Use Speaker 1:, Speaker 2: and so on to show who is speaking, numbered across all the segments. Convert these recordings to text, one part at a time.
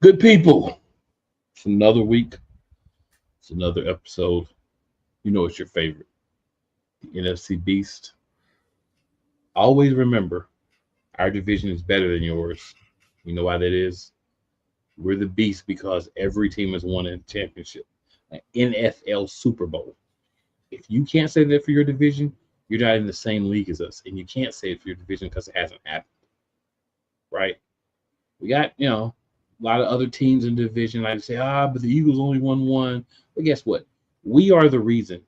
Speaker 1: Good people, it's another week. It's another episode. You know it's your favorite, the NFC Beast. Always remember, our division is better than yours. You know why that is? We're the Beast because every team has won a championship, an NFL Super Bowl. If you can't say that for your division, you're not in the same league as us, and you can't say it for your division because it hasn't happened, right? We got, a lot of other teams in the division like to say, but the Eagles only won one. But guess what? We are the reason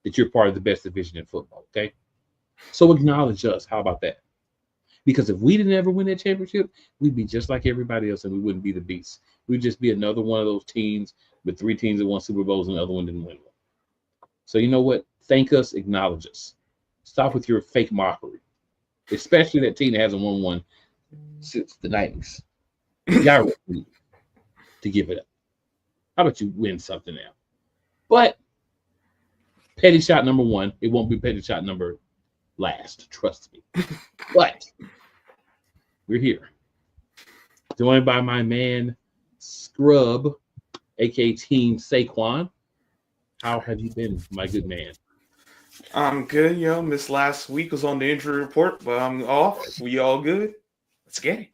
Speaker 1: that you're part of the best division in football, okay? So acknowledge us. How about that? Because if we didn't ever win that championship, we'd be just like everybody else and we wouldn't be the Beast. We'd just be another one of those teams with three teams that won Super Bowls and the other one didn't win one. So you know what? Thank us, acknowledge us. Stop with your fake mockery, especially that team that hasn't won one since the 90s. Y'all need to give it up. How about you win something now? But petty shot number one, it won't be petty shot number last, trust me. But we're here. Joined by my man, Scrub, aka Team Saquon. How have you been, my good man?
Speaker 2: I'm good, Missed last week was on the injury report, but I'm off. We all good. Let's get it.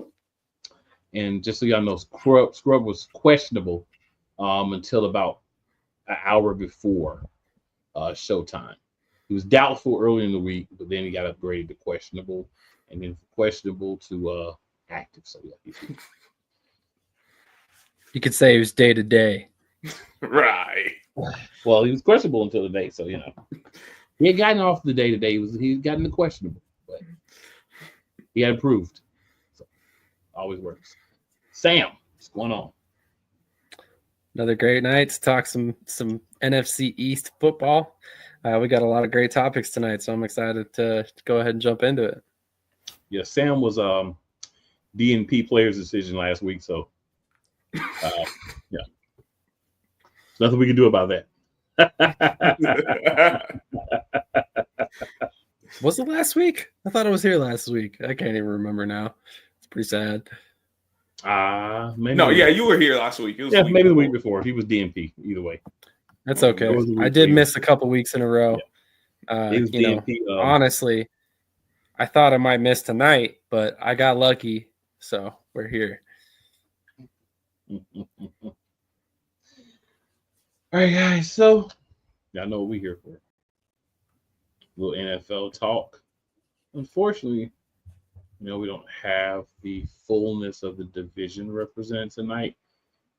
Speaker 1: And just so y'all know, Scrub was questionable until about an hour before showtime. He was doubtful early in the week, but then he got upgraded to questionable, and then questionable to active. So yeah,
Speaker 3: you could say he was day to day.
Speaker 2: Right.
Speaker 1: Well, he was questionable until today, so he had gotten off the day to day. He had gotten the questionable, but he had improved. So always works. Sam, what's going on?
Speaker 3: Another great night to talk some NFC East football. We got a lot of great topics tonight, so I'm excited to go ahead and jump into it.
Speaker 1: Yeah, Sam was DNP player's decision last week, so yeah, there's nothing we can do about that.
Speaker 3: Was it last week? I thought I was here last week. I can't even remember now. It's pretty sad.
Speaker 1: Maybe.
Speaker 2: No, yeah, you were here last week.
Speaker 1: Maybe the week before. He was DNP. Either way,
Speaker 3: that's okay. I did miss a couple weeks in a row.
Speaker 1: Yeah. He was DNP.
Speaker 3: Honestly, I thought I might miss tonight, but I got lucky, so we're here.
Speaker 1: All right, guys. So y'all know what we're here for. A little NFL talk. Unfortunately, we don't have the fullness of the division represented tonight.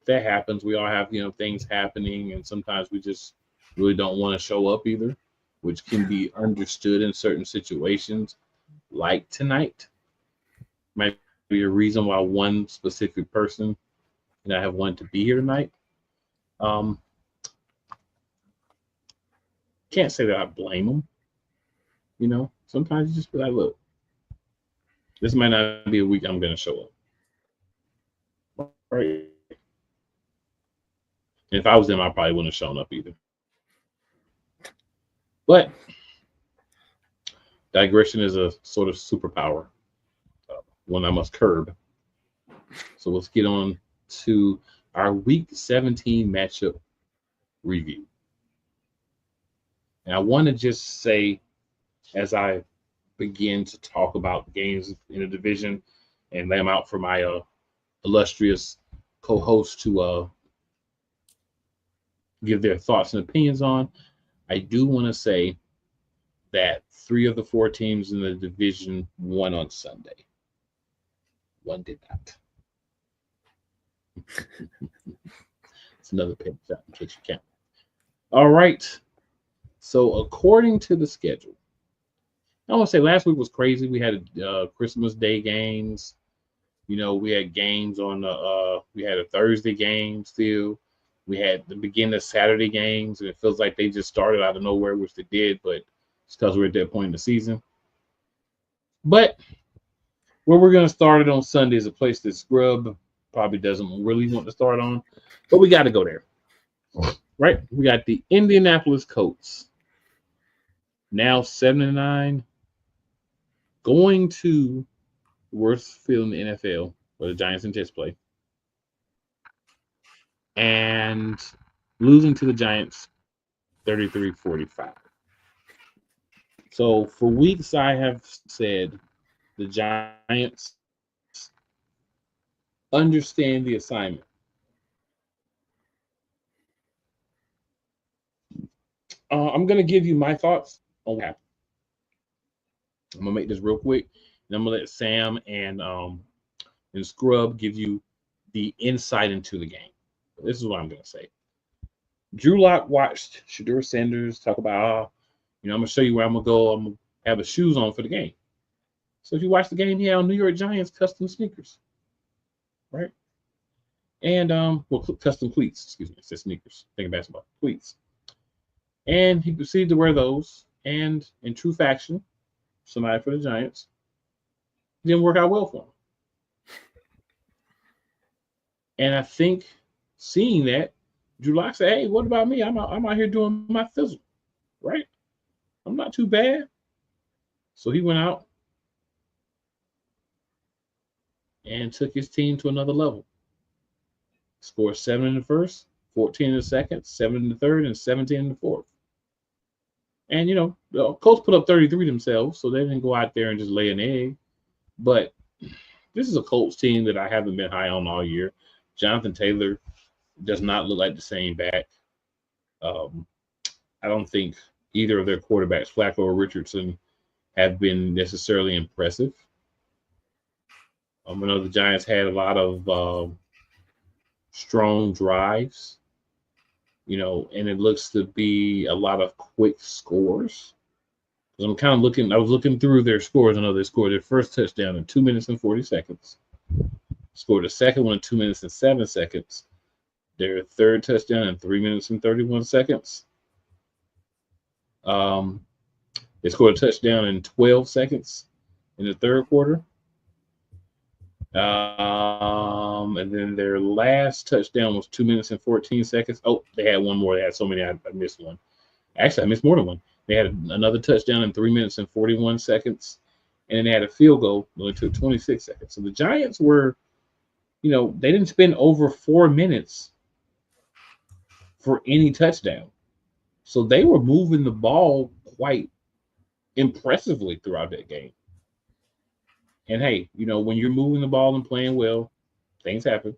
Speaker 1: That happens. We all have, things happening, and sometimes we just really don't want to show up either, which can be understood in certain situations, like tonight. Might be a reason why one specific person I have wanted to be here tonight. Can't say that I blame them. Sometimes you just be like, look, this might not be a week I'm going to show up. Right. And if I was them, I probably wouldn't have shown up either. But digression is a sort of superpower, one I must curb. So let's get on to our Week 17 matchup review. And I want to just say, as I begin to talk about games in the division and lay them out for my illustrious co-hosts to give their thoughts and opinions on, I do want to say that 3 of the 4 teams in the division won on Sunday. One did not. It's another pin shot in case you count. All right. So according to the schedule, I want to say last week was crazy. We had Christmas Day games. We had games on we had a Thursday game still. We had the beginning of Saturday games, and it feels like they just started out of nowhere, which they did, but it's because we're at that point in the season. But where we're going to start it on Sunday is a place that Scrub probably doesn't really want to start on, but we got to go there. Right? We got the Indianapolis Colts, now 7-9, going to the worst field in the NFL, where the Giants and Jets play. and losing to the Giants 33-45. So for weeks, I have said the Giants understand the assignment. I'm going to give you my thoughts on what happened. I'm going to make this real quick, and I'm going to let Sam and Scrub give you the insight into the game. This is what I'm going to say. Drew Lock watched Shedeur Sanders talk about, I'm going to show you where I'm going to go. I'm going to have his shoes on for the game. So if you watch the game, he had on New York Giants custom sneakers, right? And custom cleats. Excuse me, it says sneakers. Thinking basketball cleats. And he proceeded to wear those. And in true fashion, somebody for the Giants, didn't work out well for him. And I think seeing that, Drew Lock said, "Hey, what about me? I'm out here doing my fizzle, right? I'm not too bad." So he went out and took his team to another level. Scored 7 in the first, 14 in the second, 7 in the third, and 17 in the fourth. And, the Colts put up 33 themselves, so they didn't go out there and just lay an egg. But this is a Colts team that I haven't been high on all year. Jonathan Taylor does not look like the same back. I don't think either of their quarterbacks, Flacco or Richardson, have been necessarily impressive. I know the Giants had a lot of strong drives, and it looks to be a lot of quick scores. I'm kind of I was looking through their scores. I know they scored their first touchdown in 2 minutes and 40 seconds. Scored the second one in 2 minutes and 7 seconds. Their third touchdown in 3 minutes and 31 seconds. They scored a touchdown in 12 seconds in the third quarter. And then their last touchdown was 2 minutes and 14 seconds. Oh, they had one more. They had so many. I missed one. Actually, I missed more than one. They had another touchdown in 3 minutes and 41 seconds. And then they had a field goal. It only took 26 seconds. So the Giants were, they didn't spend over 4 minutes for any touchdown. So they were moving the ball quite impressively throughout that game. And hey, when you're moving the ball and playing well, things happen.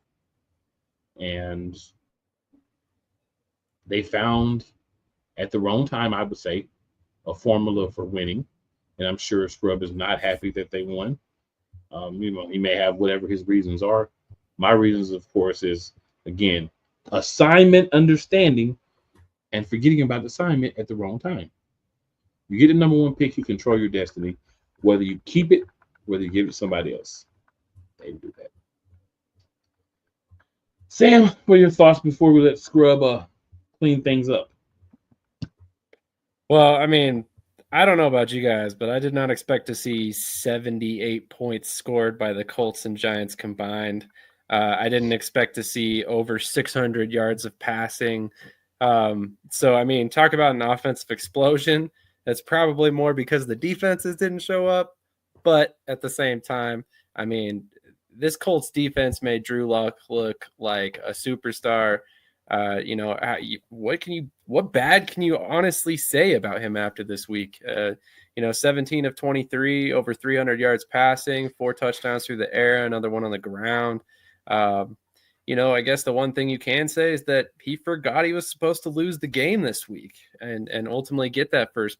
Speaker 1: And they found at the wrong time, I would say, a formula for winning. And I'm sure Scrub is not happy that they won. He may have whatever his reasons are. My reasons, of course, is, again, assignment understanding and forgetting about the assignment at the wrong time. You get the number one pick, you control your destiny. Whether you keep it, whether you give it to somebody else, they do that. Sam, what are your thoughts before we let Scrub clean things up?
Speaker 3: Well, I mean, I don't know about you guys, but I did not expect to see 78 points scored by the Colts and Giants combined. I didn't expect to see over 600 yards of passing. So, I mean, talk about an offensive explosion. That's probably more because the defenses didn't show up. But at the same time, I mean, this Colts defense made Drew Lock look like a superstar. What bad can you honestly say about him after this week? 17 of 23, over 300 yards passing, 4 touchdowns through the air, another one on the ground. I guess the one thing you can say is that he forgot he was supposed to lose the game this week and ultimately get that first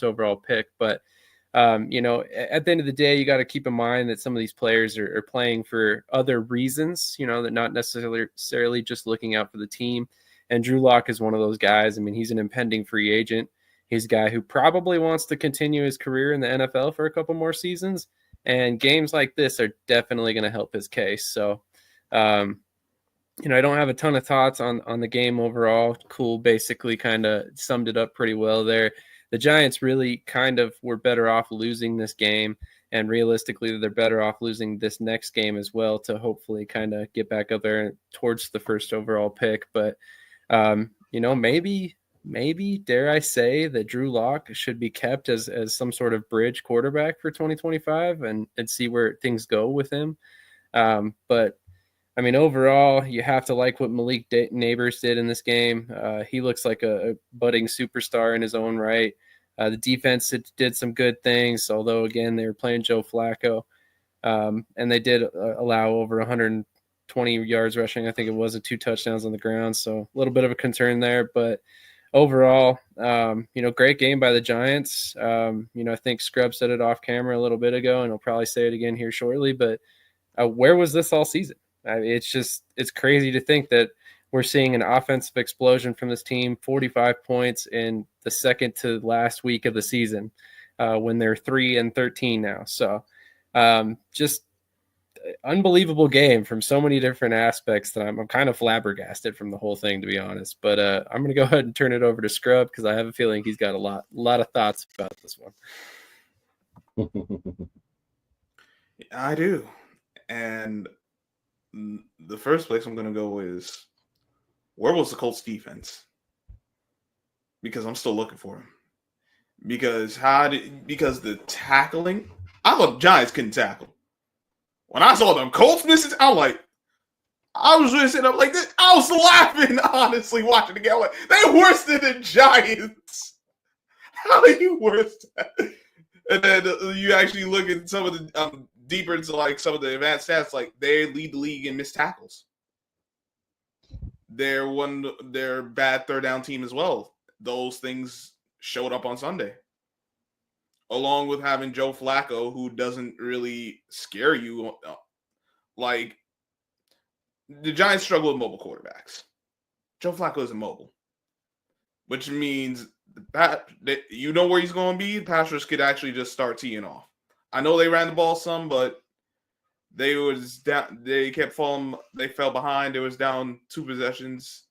Speaker 3: overall pick. But at the end of the day, you got to keep in mind that some of these players are playing for other reasons, they're not necessarily just looking out for the team. And Drew Lock is one of those guys. I mean, he's an impending free agent. He's a guy who probably wants to continue his career in the NFL for a couple more seasons. And games like this are definitely going to help his case. So, I don't have a ton of thoughts on the game overall. Cool basically kind of summed it up pretty well there. The Giants really kind of were better off losing this game, and realistically, they're better off losing this next game as well to hopefully kind of get back up there towards the first overall pick. But, maybe, dare I say, that Drew Lock should be kept as some sort of bridge quarterback for 2025 and see where things go with him. But I mean, overall, you have to like what Malik Neighbors did in this game. He looks like a budding superstar in his own right. The defense did some good things, although, again, they were playing Joe Flacco. And they did allow over 120 yards rushing. I think it was 2 touchdowns on the ground. So a little bit of a concern there. But overall, great game by the Giants. I think Scrub said it off camera a little bit ago, and he'll probably say it again here shortly. But where was this all season? I mean, it's crazy to think that we're seeing an offensive explosion from this team, 45 points in the second to last week of the season when they're 3-13 now. So just unbelievable game from so many different aspects that I'm kind of flabbergasted from the whole thing, to be honest. But I'm going to go ahead and turn it over to Scrub because I have a feeling he's got a lot of thoughts about this one.
Speaker 2: I do. And the first place I'm going to go is, where was the Colts defense? Because I'm still looking for him. Because the tackling, I thought Giants couldn't tackle. When I saw them Colts missing, I was really sitting up like this. I was laughing, honestly, watching the game. Like, they're worse than the Giants. How are you worse than that? And then you actually look at some of the deeper into like some of the advanced stats, like they lead the league in missed tackles. They're bad third down team as well. Those things showed up on Sunday. Along with having Joe Flacco, who doesn't really scare you. Like, the Giants struggle with mobile quarterbacks. Joe Flacco isn't mobile. Which means that you know where he's going to be. The Patriots could actually just start teeing off. I know they ran the ball some, but they kept falling. They fell behind. It was down 2 possessions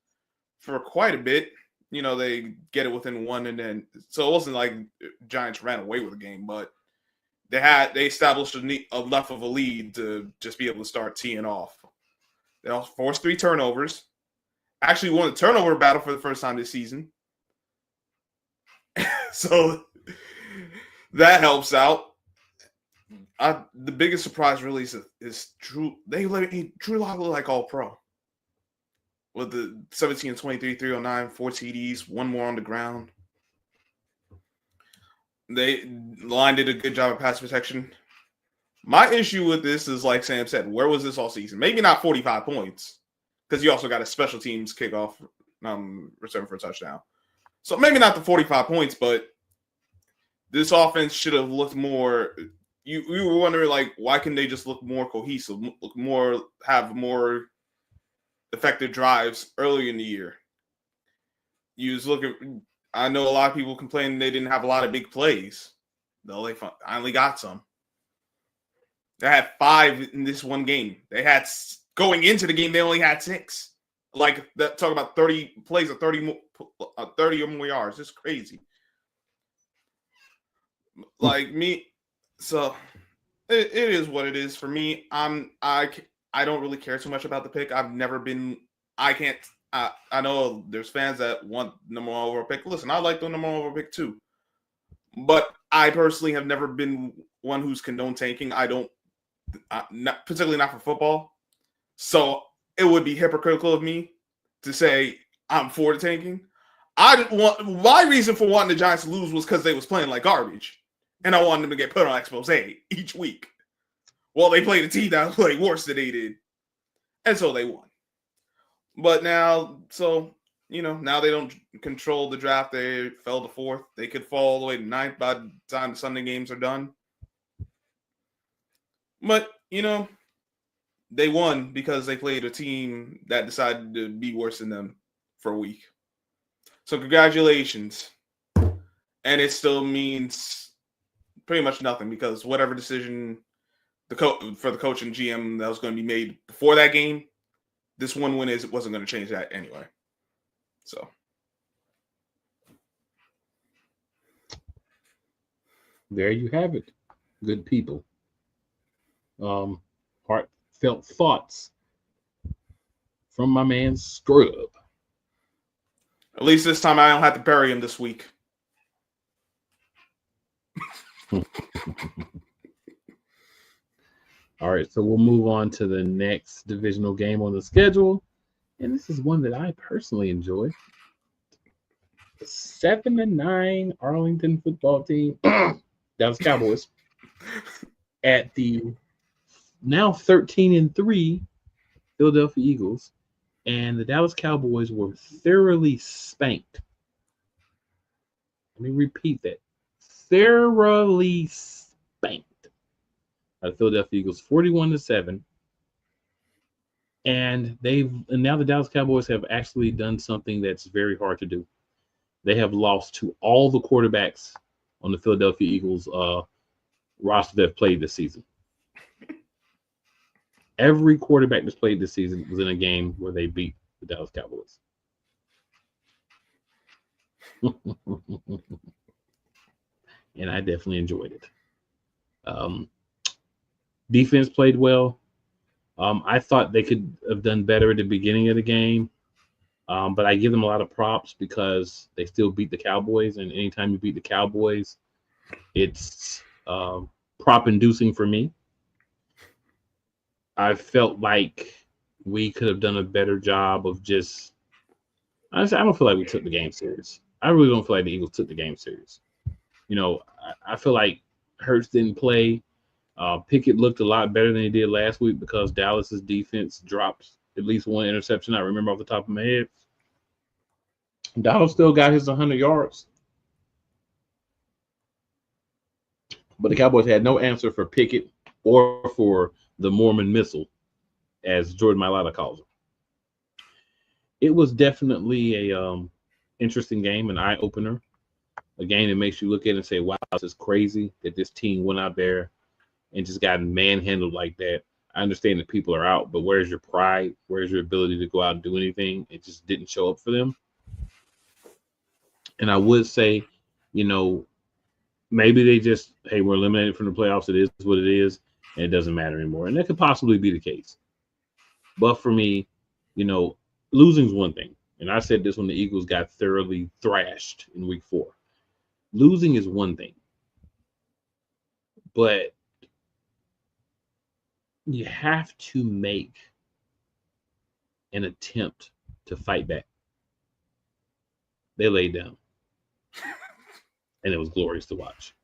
Speaker 2: for quite a bit. They get it within 1, and then so it wasn't like Giants ran away with the game, but they established enough of a lead to just be able to start teeing off. They also forced 3 turnovers. Actually won the turnover battle for the first time this season. So that helps out. The biggest surprise really is Drew. Drew Lock looked like all pro. With the 17 23, 309, 4 TDs, 1 more on the ground. The line did a good job of pass protection. My issue with this is, like Sam said, where was this all season? Maybe not 45 points, because you also got a special teams kickoff return for a touchdown. So maybe not the 45 points, but this offense should have looked more. You were wondering, like, why can they just look more cohesive, have more effective drives early in the year? You just look at. I know a lot of people complaining they didn't have a lot of big plays. They finally got some. They had 5 in this one game. They had going into the game. They only had 6. Like that. Talk about 30 plays of 30 or more yards. It's crazy. Like me. So it is what it is for me. I don't really care too much about the pick. I've never been. I know there's fans that want number 1 overall pick. Listen, I like the number 1 overall pick too, but I personally have never been one who's condoned tanking. Not particularly not for football. So it would be hypocritical of me to say I'm for the tanking. My reason for wanting the Giants to lose was because they was playing like garbage. And I wanted them to get put on expose each week. Well, they played a team that played worse than they did. And so they won. But now, now they don't control the draft. They fell to 4th. They could fall all the way to 9th by the time the Sunday games are done. But, they won because they played a team that decided to be worse than them for a week. So congratulations. And it still means pretty much nothing, because whatever decision for the coach and GM that was going to be made before that game, this one win wasn't going to change that anyway. So
Speaker 1: there you have it, good people. Heartfelt thoughts from my man Scrub.
Speaker 2: At least this time I don't have to bury him this week.
Speaker 1: All right, so we'll move on to the next divisional game on the schedule. And this is one that I personally enjoy. The 7-9 Arlington football team, Dallas Cowboys, at the now 13-3 Philadelphia Eagles. And the Dallas Cowboys were thoroughly spanked. Let me repeat that. Thoroughly spanked by the Philadelphia Eagles, 41-7. And now the Dallas Cowboys have actually done something that's very hard to do. They have lost to all the quarterbacks on the Philadelphia Eagles roster that played this season. Every quarterback that's played this season was in a game where they beat the Dallas Cowboys. And I definitely enjoyed it. Defense played well. I thought they could have done better at the beginning of the game, but I give them a lot of props because they still beat the Cowboys, and anytime you beat the Cowboys, it's prop-inducing for me. I felt like we could have done a better job of just – honestly, I don't feel like we took the game serious. I really don't feel like the Eagles took the game serious. You know, I feel like Hurts didn't play. Pickett looked a lot better than he did last week because Dallas's defense dropped at least one interception. I remember off the top of my head. Donald still got his 100 yards. But the Cowboys had no answer for Pickett or for the Mormon missile, as Jordan Mailata calls it. It was definitely a interesting game, an eye-opener, a game that makes you look at it and say, wow, this is crazy that this team went out there and just got manhandled like that. I understand that people are out, but where's your pride? Where's your ability to go out and do anything? It just didn't show up for them. And I would say, you know, maybe they just, hey, we're eliminated from the playoffs. It is what it is, and it doesn't matter anymore. And that could possibly be the case. But for me, you know, losing's one thing. And I said this when the Eagles got thoroughly thrashed in week 4. Losing is one thing. But you have to make an attempt to fight back. They laid down. And it was glorious to watch.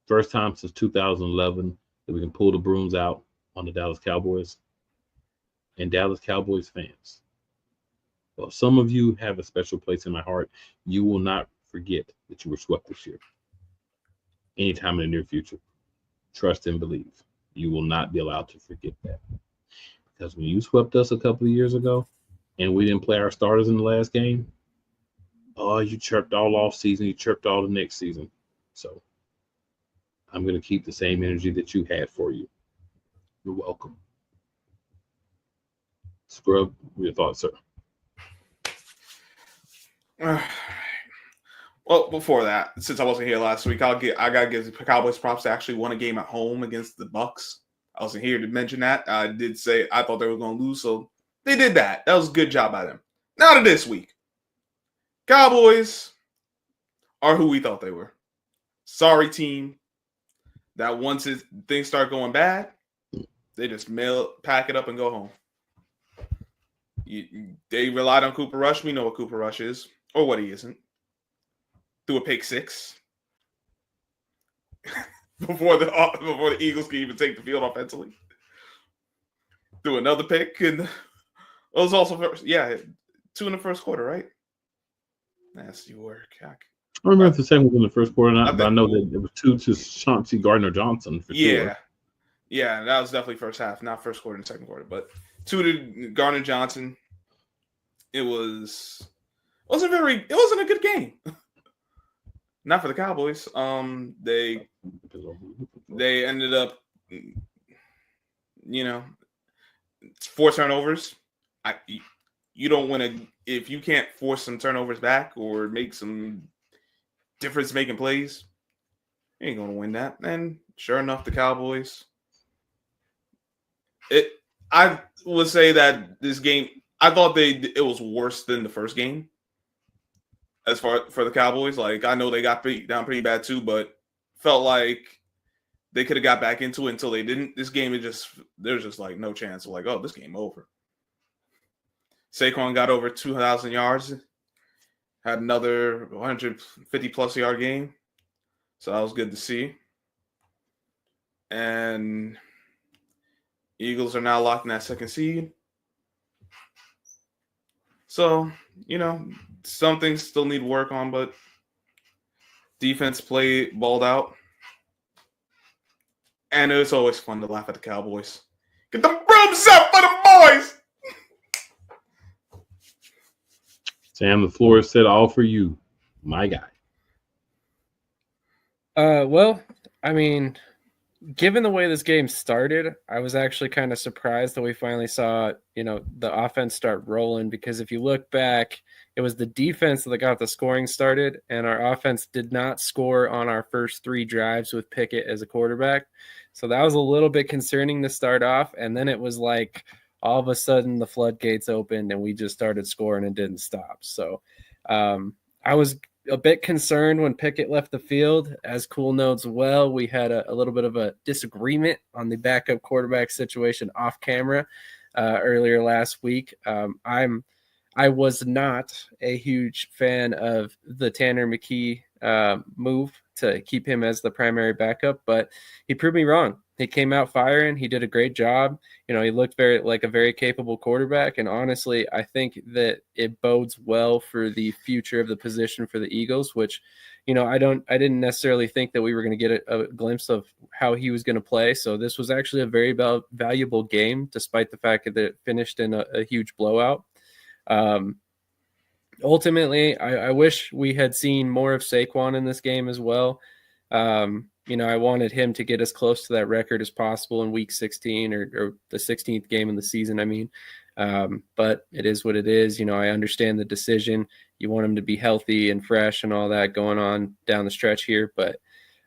Speaker 1: First time since 2011 that we can pull the brooms out on the Dallas Cowboys. And Dallas Cowboys fans, well, some of you have a special place in my heart. You will not forget that you were swept this year. Anytime in the near future. Trust and believe. You will not be allowed to forget that. Because when you swept us a couple of years ago and we didn't play our starters in the last game, oh, you chirped all off season. You chirped all the next season. So I'm going to keep the same energy that you had for you. You're welcome. Scrub, your thoughts, sir?
Speaker 2: Well, before that, since I wasn't here last week, I gotta give the Cowboys props to actually won a game at home against the Bucs. I wasn't here to mention that. I did say I thought they were going to lose, so they did that. That was a good job by them. Now to this week, Cowboys are who we thought they were. Sorry, team. That once things start going bad, they just pack it up and go home. They relied on Cooper Rush. We know what Cooper Rush is, or what he isn't. Threw a pick 6 before the Eagles could even take the field offensively. Threw another pick, and it was also 2 in the first quarter, right? Nasty work.
Speaker 1: I remember if the second was in the first quarter, but I know that it was 2 to Chauncey Gardner-Johnson for sure.
Speaker 2: Yeah, that was definitely first half, not first quarter and second quarter, but 2 to Gardner-Johnson. It wasn't a good game. Not for the Cowboys. They ended up, 4 turnovers. You don't want to, if you can't force some turnovers back or make some difference-making plays, you ain't going to win that. And sure enough, the Cowboys. I would say that this game, I thought it was worse than the first game. As far for the Cowboys, like I know they got beat down pretty bad too, but felt like they could have got back into it until they didn't. This game, there's just like no chance of like, oh, this game over. Saquon got over 2,000 yards, had another 150 plus yard game. So that was good to see. And Eagles are now locked in that second seed. So, some things still need work on, but defense balled out. And it's always fun to laugh at the Cowboys. Get the brooms up for the boys!
Speaker 1: Sam, the floor is set all for you, my guy.
Speaker 3: Well, I mean, given the way this game started, I was actually kind of surprised that we finally saw, the offense start rolling, because if you look back, it was the defense that got the scoring started, and our offense did not score on our first 3 drives with Pickett as a quarterback. So that was a little bit concerning to start off, and then it was like all of a sudden the floodgates opened and we just started scoring and didn't stop. So I was a bit concerned when Pickett left the field. As Cool notes well, we had a little bit of a disagreement on the backup quarterback situation off camera earlier last week. I was not a huge fan of the Tanner McKee move to keep him as the primary backup, but he proved me wrong. He came out firing. He did a great job. He looked like a very capable quarterback. And honestly, I think that it bodes well for the future of the position for the Eagles, which, I didn't necessarily think that we were going to get a glimpse of how he was going to play. So this was actually a very valuable game, despite the fact that it finished in a huge blowout. Ultimately, I wish we had seen more of Saquon in this game as well. I wanted him to get as close to that record as possible in week 16 or the 16th game of the season. But it is what it is. I understand the decision. You want him to be healthy and fresh and all that going on down the stretch here. But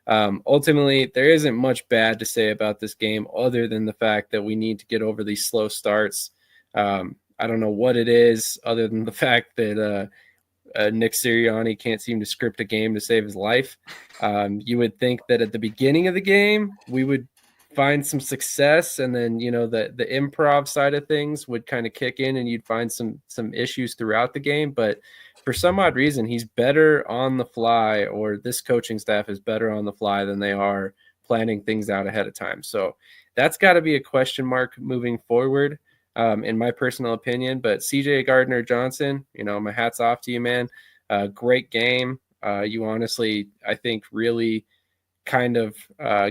Speaker 3: ultimately, there isn't much bad to say about this game other than the fact that we need to get over these slow starts. I don't know what it is other than the fact that Nick Sirianni can't seem to script a game to save his life. You would think that at the beginning of the game, we would find some success, and then, the improv side of things would kind of kick in and you'd find some issues throughout the game. But for some odd reason, he's better on the fly, or this coaching staff is better on the fly than they are planning things out ahead of time. So that's got to be a question mark moving forward. In my personal opinion, but CJ Gardner-Johnson, my hat's off to you, man. Great game. You honestly, I think, really kind of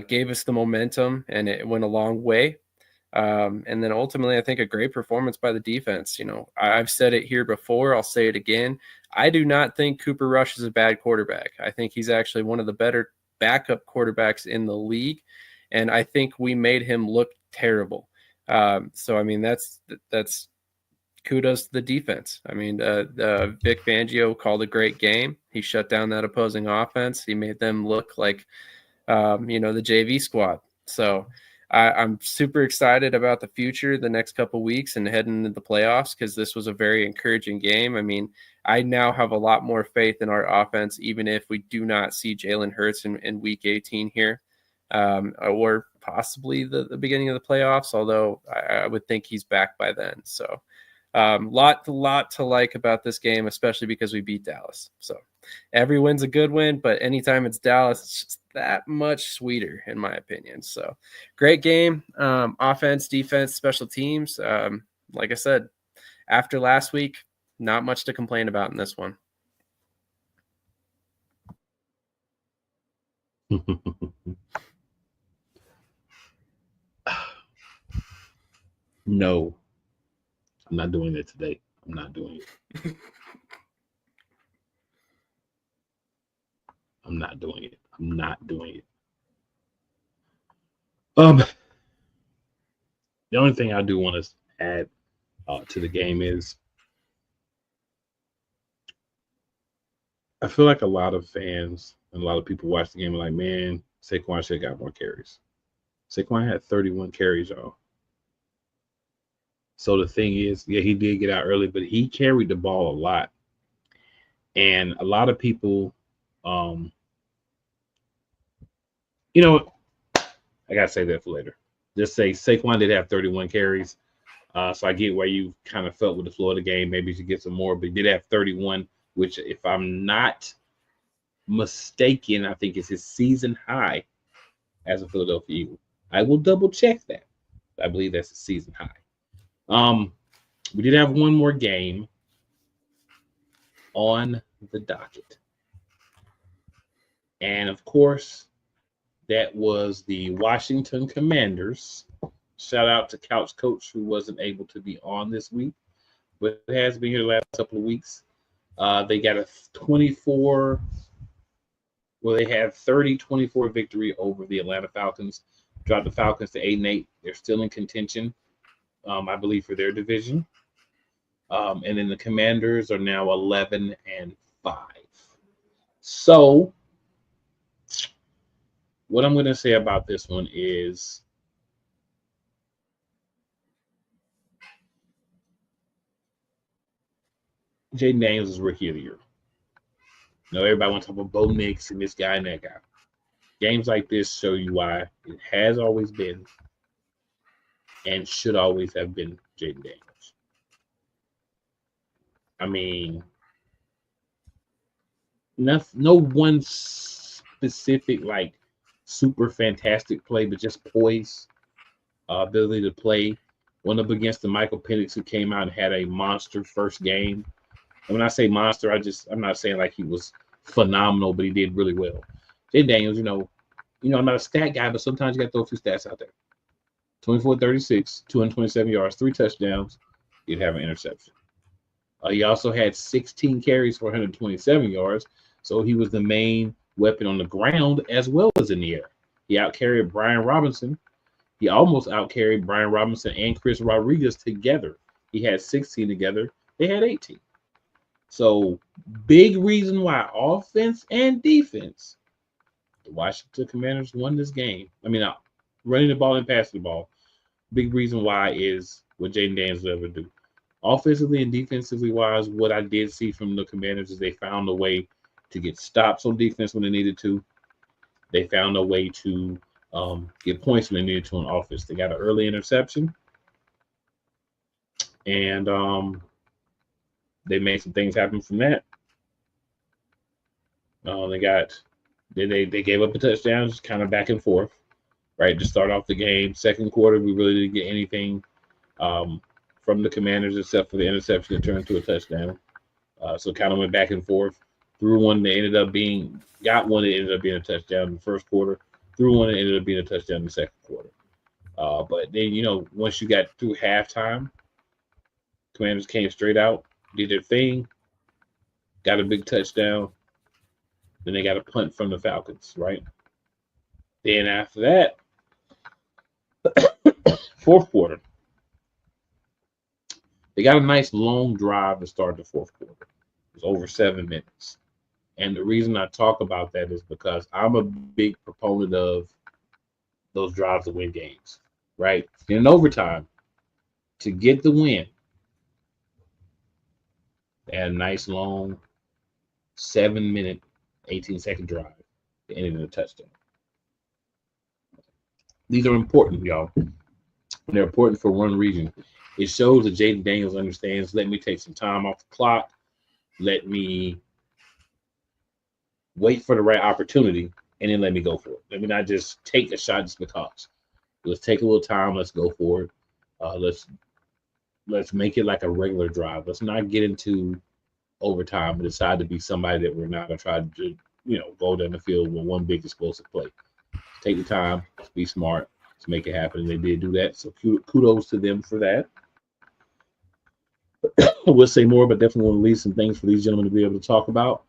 Speaker 3: gave us the momentum, and it went a long way. And then ultimately, I think a great performance by the defense. I've said it here before. I'll say it again. I do not think Cooper Rush is a bad quarterback. I think he's actually one of the better backup quarterbacks in the league, and I think we made him look terrible. So that's kudos to the defense. Vic Fangio called a great game. He shut down that opposing offense. He made them look like, the JV squad. So I'm super excited about the future, the next couple weeks, and heading into the playoffs, because this was a very encouraging game. I now have a lot more faith in our offense, even if we do not see Jalen Hurts in week 18 here. Or possibly the beginning of the playoffs, although I would think he's back by then. So lot to like about this game, especially because we beat Dallas. So every win's a good win, but anytime it's Dallas, it's just that much sweeter, in my opinion. So great game. Offense, defense, special teams. Like I said, after last week, not much to complain about in this one.
Speaker 1: No, I'm not doing it today. I'm not doing it. I'm not doing it. I'm not doing it. The only thing I do want to add to the game is I feel like a lot of fans and a lot of people watch the game and like, man, Saquon should have got more carries. Saquon had 31 carries, y'all. So the thing is, yeah, he did get out early, but he carried the ball a lot. And a lot of people, I gotta say that for later. Just say Saquon did have 31 carries. So I get where you kind of felt with the flow of the game. Maybe you should get some more, but he did have 31, which, if I'm not mistaken, I think is his season high as a Philadelphia Eagle. I will double check that. I believe that's a season high. We did have one more game on the docket. And of course, that was the Washington Commanders. Shout out to Couch Coach, who wasn't able to be on this week, but has been here the last couple of weeks. They got a 24, well, they had 30-24 victory over the Atlanta Falcons. Dropped the Falcons to 8-8. They're still in contention, I believe, for their division. And then the Commanders are now 11-5. So what I'm going to say about this one is Jaden Daniels is rookie of the year. You know, everybody wants to talk about Bo Nix and this guy and that guy. Games like this show you why it has always been and should always have been Jaden Daniels. I mean, no one specific, like, super fantastic play, but just poise, ability to play. Went up against the Michael Penix, who came out and had a monster first game. And when I say monster, I'm not saying like he was phenomenal, but he did really well. Jaden Daniels, you know, I'm not a stat guy, but sometimes you got to throw a few stats out there. 24-36, 227 yards, 3 touchdowns. He'd have an interception. He also had 16 carries for 127 yards, so he was the main weapon on the ground as well as in the air. He outcarried Brian Robinson. He almost outcarried Brian Robinson and Chris Rodriguez together. He had 16 together. They had 18. So big reason why offense and defense, the Washington Commanders won this game. I mean, running the ball and passing the ball. Big reason why is what Jaden Daniels will ever do. Offensively and defensively wise, what I did see from the Commanders is they found a way to get stops on defense when they needed to. They found a way to get points when they needed to on offense. They got an early interception, and they made some things happen from that. They gave up a touchdown, just kind of back and forth, right, to start off the game. Second quarter, we really didn't get anything from the Commanders except for the interception that turned into a touchdown. So kind of went back and forth. Threw one that ended up being a touchdown in the first quarter. Threw one that ended up being a touchdown in the second quarter. But then, you know, once you got through halftime, Commanders came straight out, did their thing, got a big touchdown. Then they got a punt from the Falcons, right? Then after that, fourth quarter, they got a nice long drive to start the fourth quarter. It was over 7 minutes. And the reason I talk about that is because I'm a big proponent of those drives to win games, right? In overtime, to get the win, they had a nice long 7-minute, 18-second drive that ended in a touchdown. These are important, y'all. They're important for one reason. It shows that Jaden Daniels understands, let me take some time off the clock. Let me wait for the right opportunity, and then let me go for it. Let me not just take a shot just because. Let's take a little time. Let's go for it. Let's make it like a regular drive. Let's not get into overtime and decide to be somebody that we're not going to try to, go down the field with one big explosive play. Take the time. Let's be smart. Let's make it happen. And they did do that. So kudos to them for that. We'll say more, but definitely want to leave some things for these gentlemen to be able to talk about.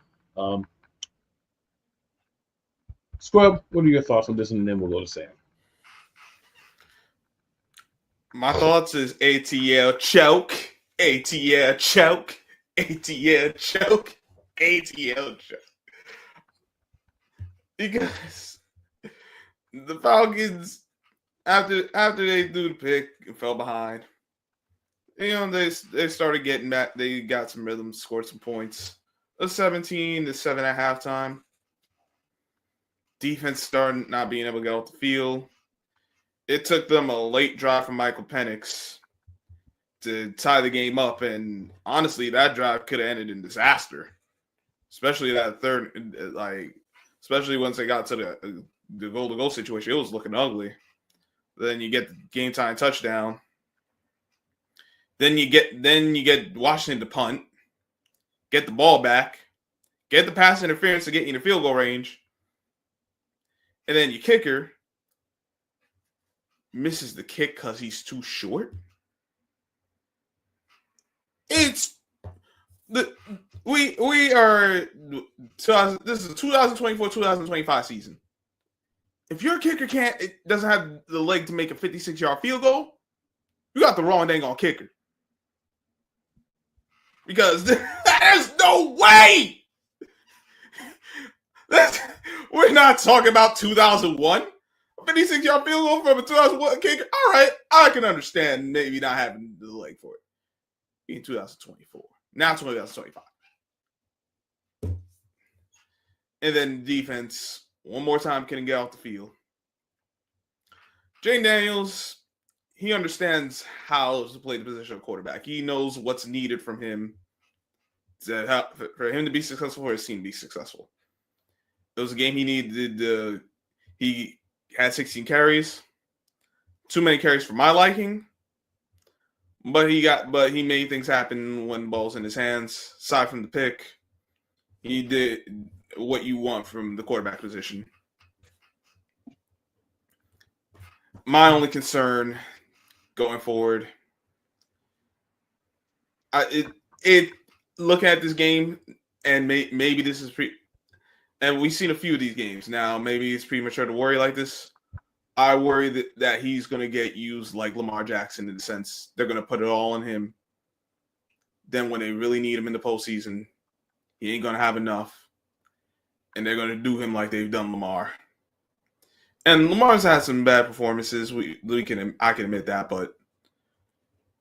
Speaker 1: Scrub, what are your thoughts on this? And then we'll go to Sam.
Speaker 2: My thoughts is ATL choke, ATL choke, ATL choke, ATL choke. Because the Falcons, after they threw the pick and fell behind, they started getting back. They got some rhythm, scored some points. It was 17-7 at halftime. Defense started not being able to get off the field. it took them a late drive from Michael Penix to tie the game up, and honestly, that drive could have ended in disaster. Especially that third, especially once they got to the goal-to-goal situation, it was looking ugly. Then you get the game-time touchdown. Then you get Washington to punt, get the ball back, get the pass interference to get you in the field goal range, and then your kicker misses the kick because he's too short. We are this is 2024-2025 season. If your kicker doesn't have the leg to make a 56-yard field goal, you got the wrong dang on kicker. Because there's no way. We're not talking about 2001. 56-yard field goal from a 2001 kicker. All right, I can understand maybe not having the leg for it. In 2024. Now 2025. And then defense, one more time, couldn't get off the field. Jane Daniels, he understands how to play the position of quarterback. He knows what's needed from him for him to be successful, for his team to be successful. It was a game he needed. He had 16 carries. Too many carries for my liking. But he made things happen when the ball's in his hands. Aside from the pick, he did what you want from the quarterback position. My only concern going forward, looking at this game, and maybe this is and we've seen a few of these games now. Maybe it's premature to worry like this. I worry that he's going to get used like Lamar Jackson in the sense they're going to put it all on him. Then when they really need him in the postseason, he ain't going to have enough. And they're going to do him like they've done Lamar. And Lamar's had some bad performances. I can admit that, but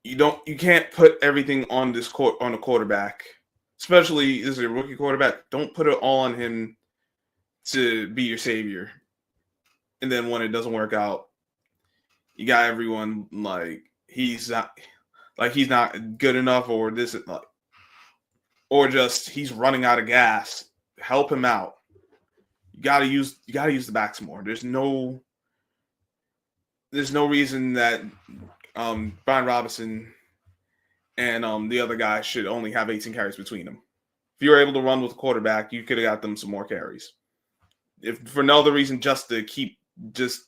Speaker 2: you can't put everything on a quarterback, especially this is a rookie quarterback. Don't put it all on him to be your savior. And then when it doesn't work out, you got everyone like he's not good enough, or or just he's running out of gas. Help him out. You gotta use the backs more. There's no reason that Brian Robinson and the other guy should only have 18 carries between them. If you were able to run with a quarterback, you could have got them some more carries. If for no other reason, just to keep Jaden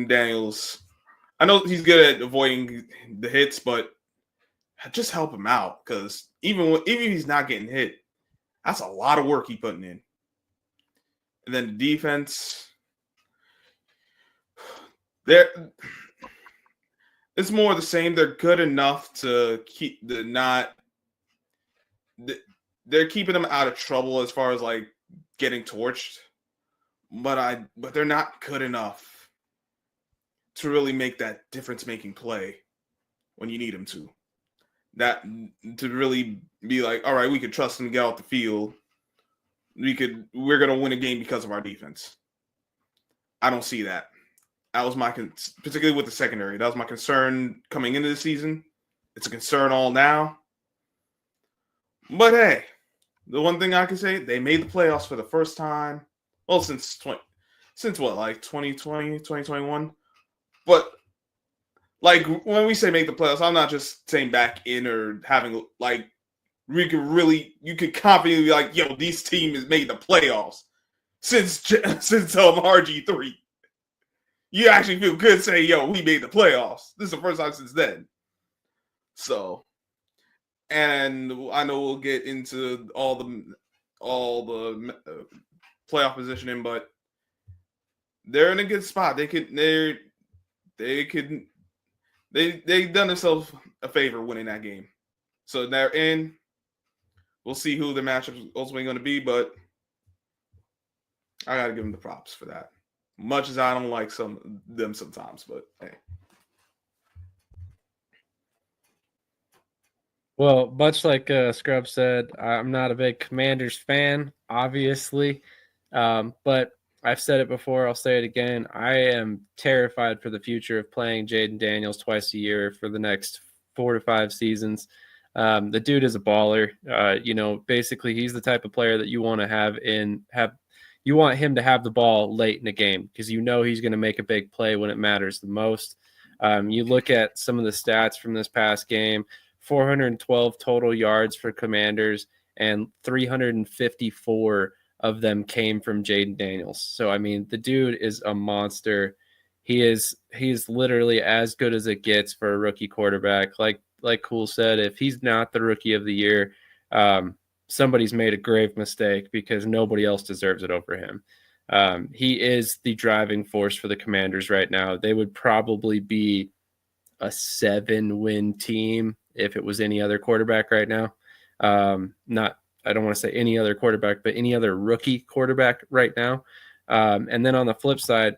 Speaker 2: Daniels. I know he's good at avoiding the hits, but just help him out, because even if he's not getting hit, that's a lot of work he's putting in. And then the defense, it's more of the same. They're good enough to keep they're keeping them out of trouble as far as like getting torched. But they're not good enough to really make that difference-making play when you need them to. That to really be like, all right, we could trust them to get off the field. We're gonna win a game because of our defense. I don't see that. That was particularly with the secondary. That was my concern coming into the season. It's a concern all now. But hey, the one thing I can say, they made the playoffs for the first time. Well, since what, like 2020, 2021? But, like, when we say make the playoffs, I'm not just saying back in or having, like, you could confidently be like, yo, this team has made the playoffs since RG3. You actually feel good saying, yo, we made the playoffs. This is the first time since then. So, and I know we'll get into all the playoff positioning, but they're in a good spot. They've done themselves a favor winning that game. So they're in. We'll see who the matchup is ultimately going to be, but I got to give them the props for that. Much as I don't like them sometimes, but hey.
Speaker 3: Well, much like Scrub said, I'm not a big Commanders fan, obviously. But I've said it before. I'll say it again. I am terrified for the future of playing Jaden Daniels twice a year for the next 4 to 5 seasons. The dude is a baller. Basically, he's the type of player that you want to you want him to have the ball late in the game because he's going to make a big play when it matters the most. You look at some of the stats from this past game: 412 total yards for Commanders, and 354 of them came from Jaden Daniels. So, I mean, the dude is a monster. He's literally as good as it gets for a rookie quarterback. Like Cool said, if he's not the rookie of the year, somebody's made a grave mistake because nobody else deserves it over him. He is the driving force for the Commanders right now. They would probably be a 7-win team if it was any other quarterback right now. I don't want to say any other quarterback, but any other rookie quarterback right now. And then on the flip side,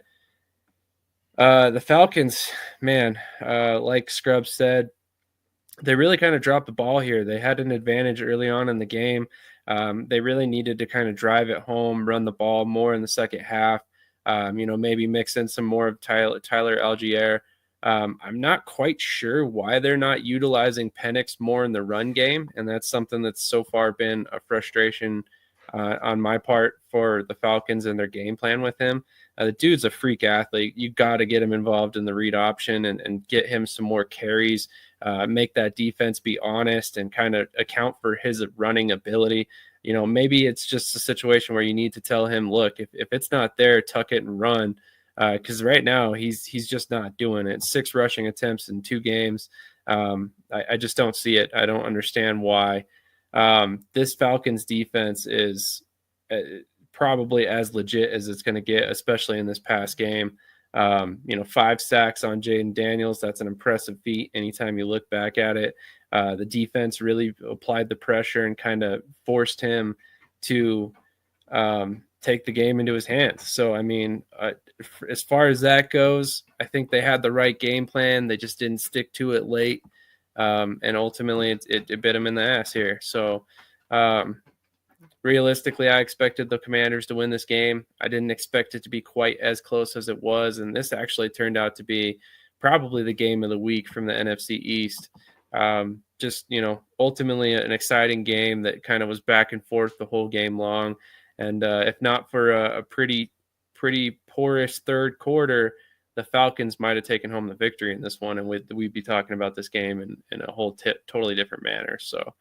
Speaker 3: the Falcons, man, like Scrubs said, they really kind of dropped the ball here. They had an advantage early on in the game. They really needed to kind of drive it home, run the ball more in the second half, maybe mix in some more of Tyler Algier. I'm not quite sure why they're not utilizing Penix more in the run game, and that's something that's so far been a frustration on my part for the Falcons and their game plan with him. The dude's a freak athlete. You got to get him involved in the read option and get him some more carries, make that defense be honest and kind of account for his running ability. Maybe it's just a situation where you need to tell him, look, if it's not there, tuck it and run. Because right now he's just not doing it. 6 rushing attempts in 2 games. I just don't see it. I don't understand why. This Falcons defense is probably as legit as it's going to get, especially in this past game. 5 sacks on Jaden Daniels. That's an impressive feat anytime you look back at it. The defense really applied the pressure and kind of forced him to take the game into his hands. So, I mean, as far as that goes, I think they had the right game plan. They just didn't stick to it late. And ultimately it bit them in the ass here. So, realistically, I expected the Commanders to win this game. I didn't expect it to be quite as close as it was. And this actually turned out to be probably the game of the week from the NFC East. Ultimately an exciting game that kind of was back and forth the whole game long. And if not for a pretty porous third quarter, the Falcons might have taken home the victory in this one, and we'd be talking about this game in a whole totally different manner. So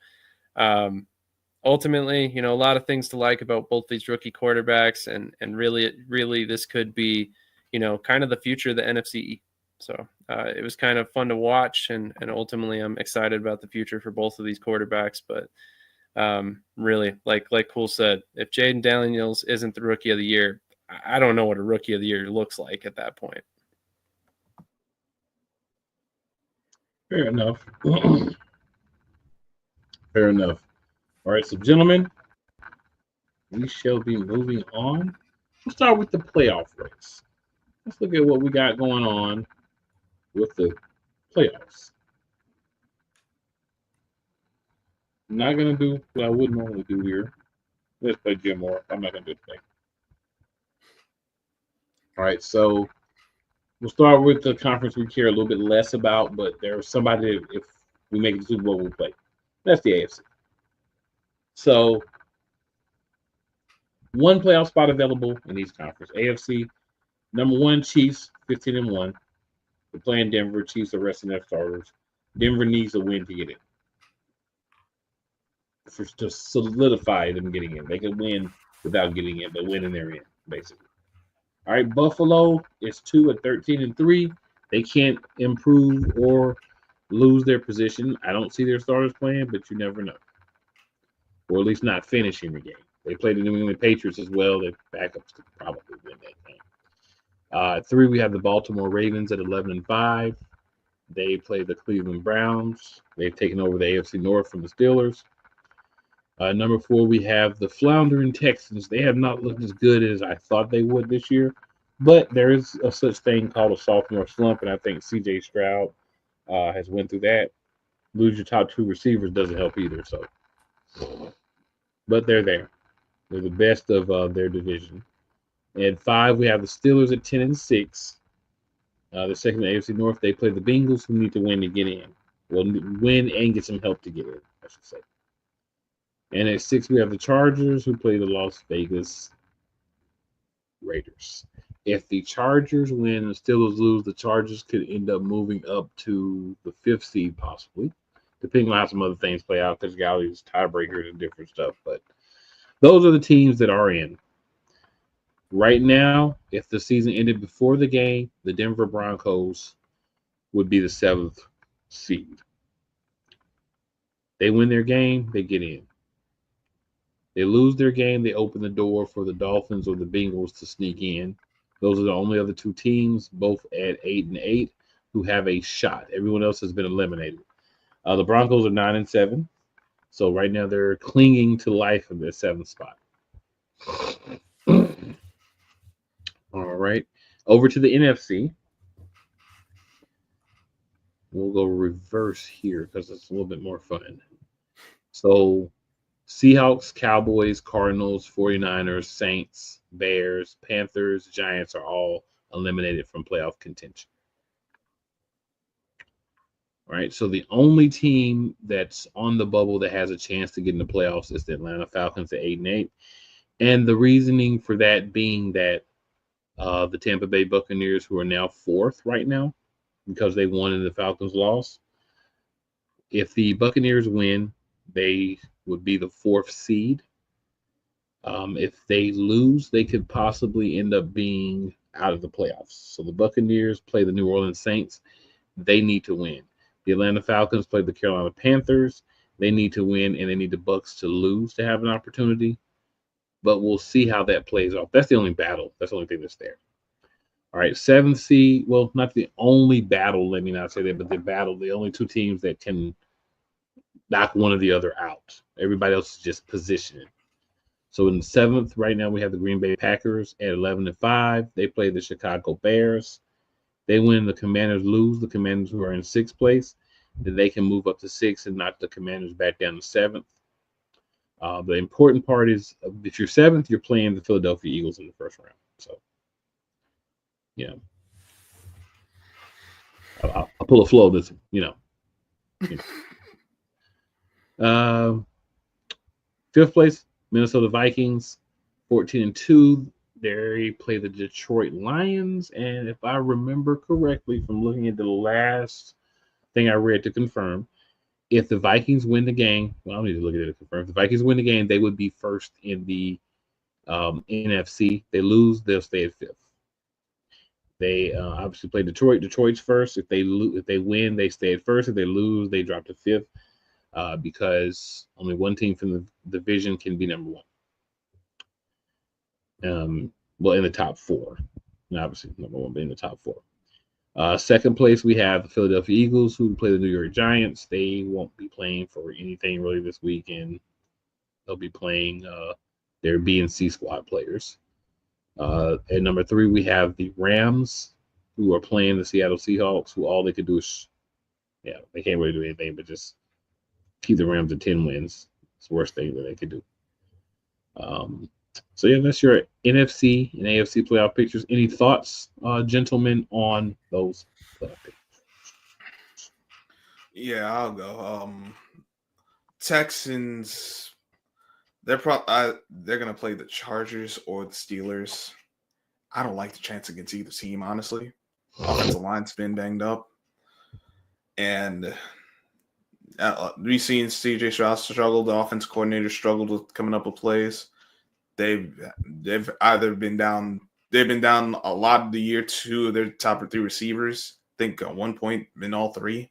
Speaker 3: ultimately, a lot of things to like about both these rookie quarterbacks, and really this could be, kind of the future of the NFC. So it was kind of fun to watch, and ultimately I'm excited about the future for both of these quarterbacks. But really, like Cool said, if Jaden Daniels isn't the rookie of the year, I don't know what a rookie of the year looks like at that point.
Speaker 1: Fair enough. Fair enough. All right, so gentlemen, we shall be moving on. We'll start with the playoff race. Let's look at what we got going on with the playoffs. I'm not going to do what I would normally do here. Let's play Jim Moore. I'm not going to do it today. All right, so we'll start with the conference we care a little bit less about, but there's somebody, if we make it to Super Bowl, we'll play. That's the AFC. So, one playoff spot available in each conference. AFC, number 1, Chiefs, 15-1. They're playing Denver. Chiefs are resting their starters. Denver needs a win to get in. To solidify them getting in. They can win without getting in, but winning they're in, basically. All right, Buffalo is 2-13-3. They can't improve or lose their position. I don't see their starters playing, but you never know. Or at least not finishing the game. They played the New England Patriots as well. Their backups could probably win that game. 3, we have the Baltimore Ravens at 11-5. They play the Cleveland Browns. They've taken over the AFC North from the Steelers. Number 4, we have the floundering Texans. They have not looked as good as I thought they would this year, but there is a such thing called a sophomore slump, and I think C.J. Stroud has went through that. Lose your top 2 receivers doesn't help either. So, but they're there. They're the best of their division. At 5, we have the Steelers at 10-6. The second in the AFC North, they play the Bengals, who need to win to get in. Well, win and get some help to get in, I should say. And at 6, we have the Chargers, who play the Las Vegas Raiders. If the Chargers win and the Steelers lose, the Chargers could end up moving up to the 5th seed, possibly, depending on how some other things play out, because Galley's tiebreakers and different stuff. But those are the teams that are in. Right now, if the season ended before the game, the Denver Broncos would be the 7th seed. They win their game, they get in. They lose their game, they open the door for the Dolphins or the Bengals to sneak in. Those are the only other two teams, both at 8-8, who have a shot. Everyone else has been eliminated. The Broncos are 9-7, so right now they're clinging to life in their 7th spot. All right, over to the NFC. We'll go reverse here because it's a little bit more fun. So Seahawks, Cowboys, Cardinals, 49ers, Saints, Bears, Panthers, Giants are all eliminated from playoff contention. All right, so the only team that's on the bubble that has a chance to get in the playoffs is the Atlanta Falcons at 8-8. And the reasoning for that being that the Tampa Bay Buccaneers, who are now 4th right now because they won and the Falcons lost. If the Buccaneers win, they would be the 4th seed. If they lose, they could possibly end up being out of the playoffs. So the Buccaneers play the New Orleans Saints. They need to win. The Atlanta Falcons play the Carolina Panthers. They need to win, and they need the Bucs to lose to have an opportunity. But we'll see how that plays off. That's the only battle. That's the only thing that's there. All right, 7th seed. Well, not the only battle, let me not say that, but the only two teams that can knock one or the other out. Everybody else is just positioning. So in the 7th, right now, we have the Green Bay Packers at 11-5. They play the Chicago Bears. They win, the Commanders lose. The Commanders, who are in 6th place, then they can move up to 6th and knock the Commanders back down to 7th. The important part is if you're 7th, you're playing the Philadelphia Eagles in the first round. So, you know, I'll pull a flow this, you know. 5th place, Minnesota Vikings, 14-2. They play the Detroit Lions. And if I remember correctly from looking at the last thing I read to confirm, if the Vikings win the game, well, I don't need to look at it to confirm. If the Vikings win the game, they would be 1st in the NFC. They lose, they'll stay at 5th. They obviously play Detroit. Detroit's 1st. If they win, they stay at 1st. If they lose, they drop to 5th because only one team from the division can be number 1. Well, in the top 4. And obviously, number 1, but in the top 4. 2nd place, we have the Philadelphia Eagles, who play the New York Giants. They won't be playing for anything really this weekend. They'll be playing their B and C squad players. At number 3, we have the Rams, who are playing the Seattle Seahawks, who all they could do is, they can't really do anything but just keep the Rams at 10 wins. It's the worst thing that they could do. So, that's your NFC and AFC playoff pictures. Any thoughts, gentlemen, on those playoff pictures?
Speaker 2: Yeah, I'll go. Texans, they're gonna play the Chargers or the Steelers. I don't like the chance against either team, honestly. Offensive line's been banged up, and we've seen CJ Stroud struggle. The offense coordinator struggled with coming up with plays. They've either been down. They've been down a lot of the year. 2 of their top 3 receivers. I think at one point been all 3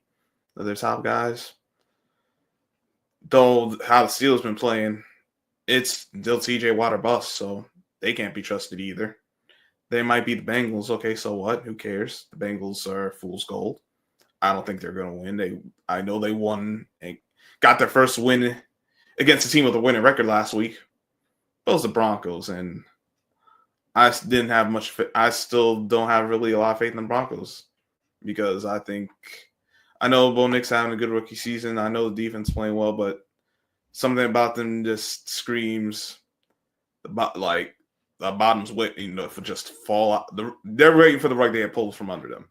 Speaker 2: of their top guys. Though how the Steelers been playing, it's still TJ Watt or bust, so they can't be trusted either. They might be the Bengals. Okay, so what? Who cares? The Bengals are fool's gold. I don't think they're going to win. I know they won and got their first win against a team with a winning record last week. It was the Broncos, and I didn't have much. I still don't have really a lot of faith in the Broncos because I know Bo Nix having a good rookie season. I know the defense playing well, but something about them just screams about like the bottom's waiting for just fall out. They're waiting for the rug to pull from under them.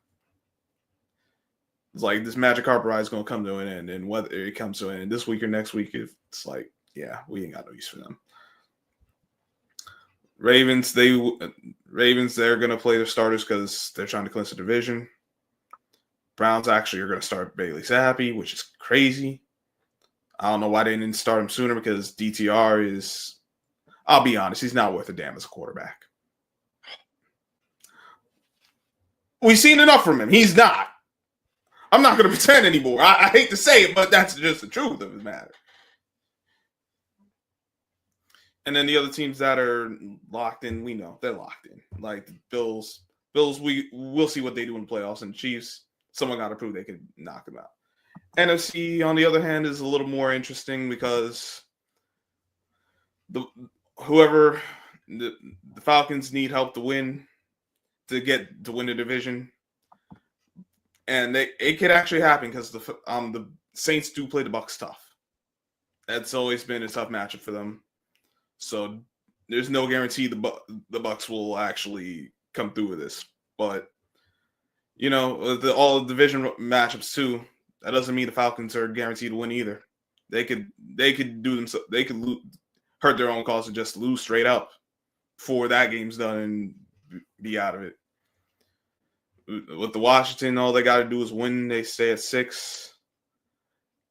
Speaker 2: It's like this magic carpet ride is going to come to an end, and whether it comes to an end this week or next week, it's like, yeah, we ain't got no use for them. Ravens, they're going to play their starters because they're trying to clinch the division. Browns actually are going to start Bailey Zappi, which is crazy. I don't know why they didn't start him sooner because DTR is, I'll be honest, he's not worth a damn as a quarterback. We've seen enough from him. He's not. I'm not going to pretend anymore. I hate to say it, but that's just the truth of the matter. And then the other teams that are locked in, we know they're locked in. Like the Bills, we'll see what they do in the playoffs. And the Chiefs, someone got to prove they can knock them out. NFC, on the other hand, is a little more interesting because the Falcons need help to win the division. And it could actually happen because the Saints do play the Bucs tough. That's always been a tough matchup for them. So there's no guarantee the Bucs will actually come through with this. But all the division matchups too. That doesn't mean the Falcons are guaranteed to win either. They could do them. They could hurt their own cause and just lose straight up before that game's done and be out of it. With the Washington, all they got to do is win. They stay at 6,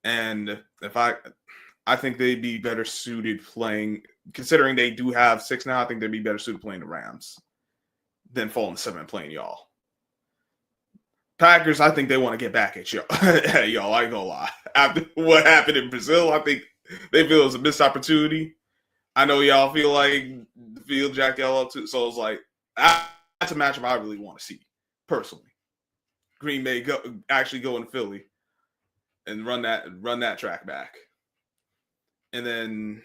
Speaker 2: and I think they'd be better suited playing. Considering they do have 6 now, I think they'd be better suited playing the Rams than falling to 7 and playing y'all. Packers, I think they want to get back at y'all. Y'all, I ain't gonna lie. After what happened in Brazil, I think they feel it was a missed opportunity. I know y'all feel like the field jacked y'all up too. So it's like that's a matchup I really want to see personally. Green Bay go in Philly and run that track back, and then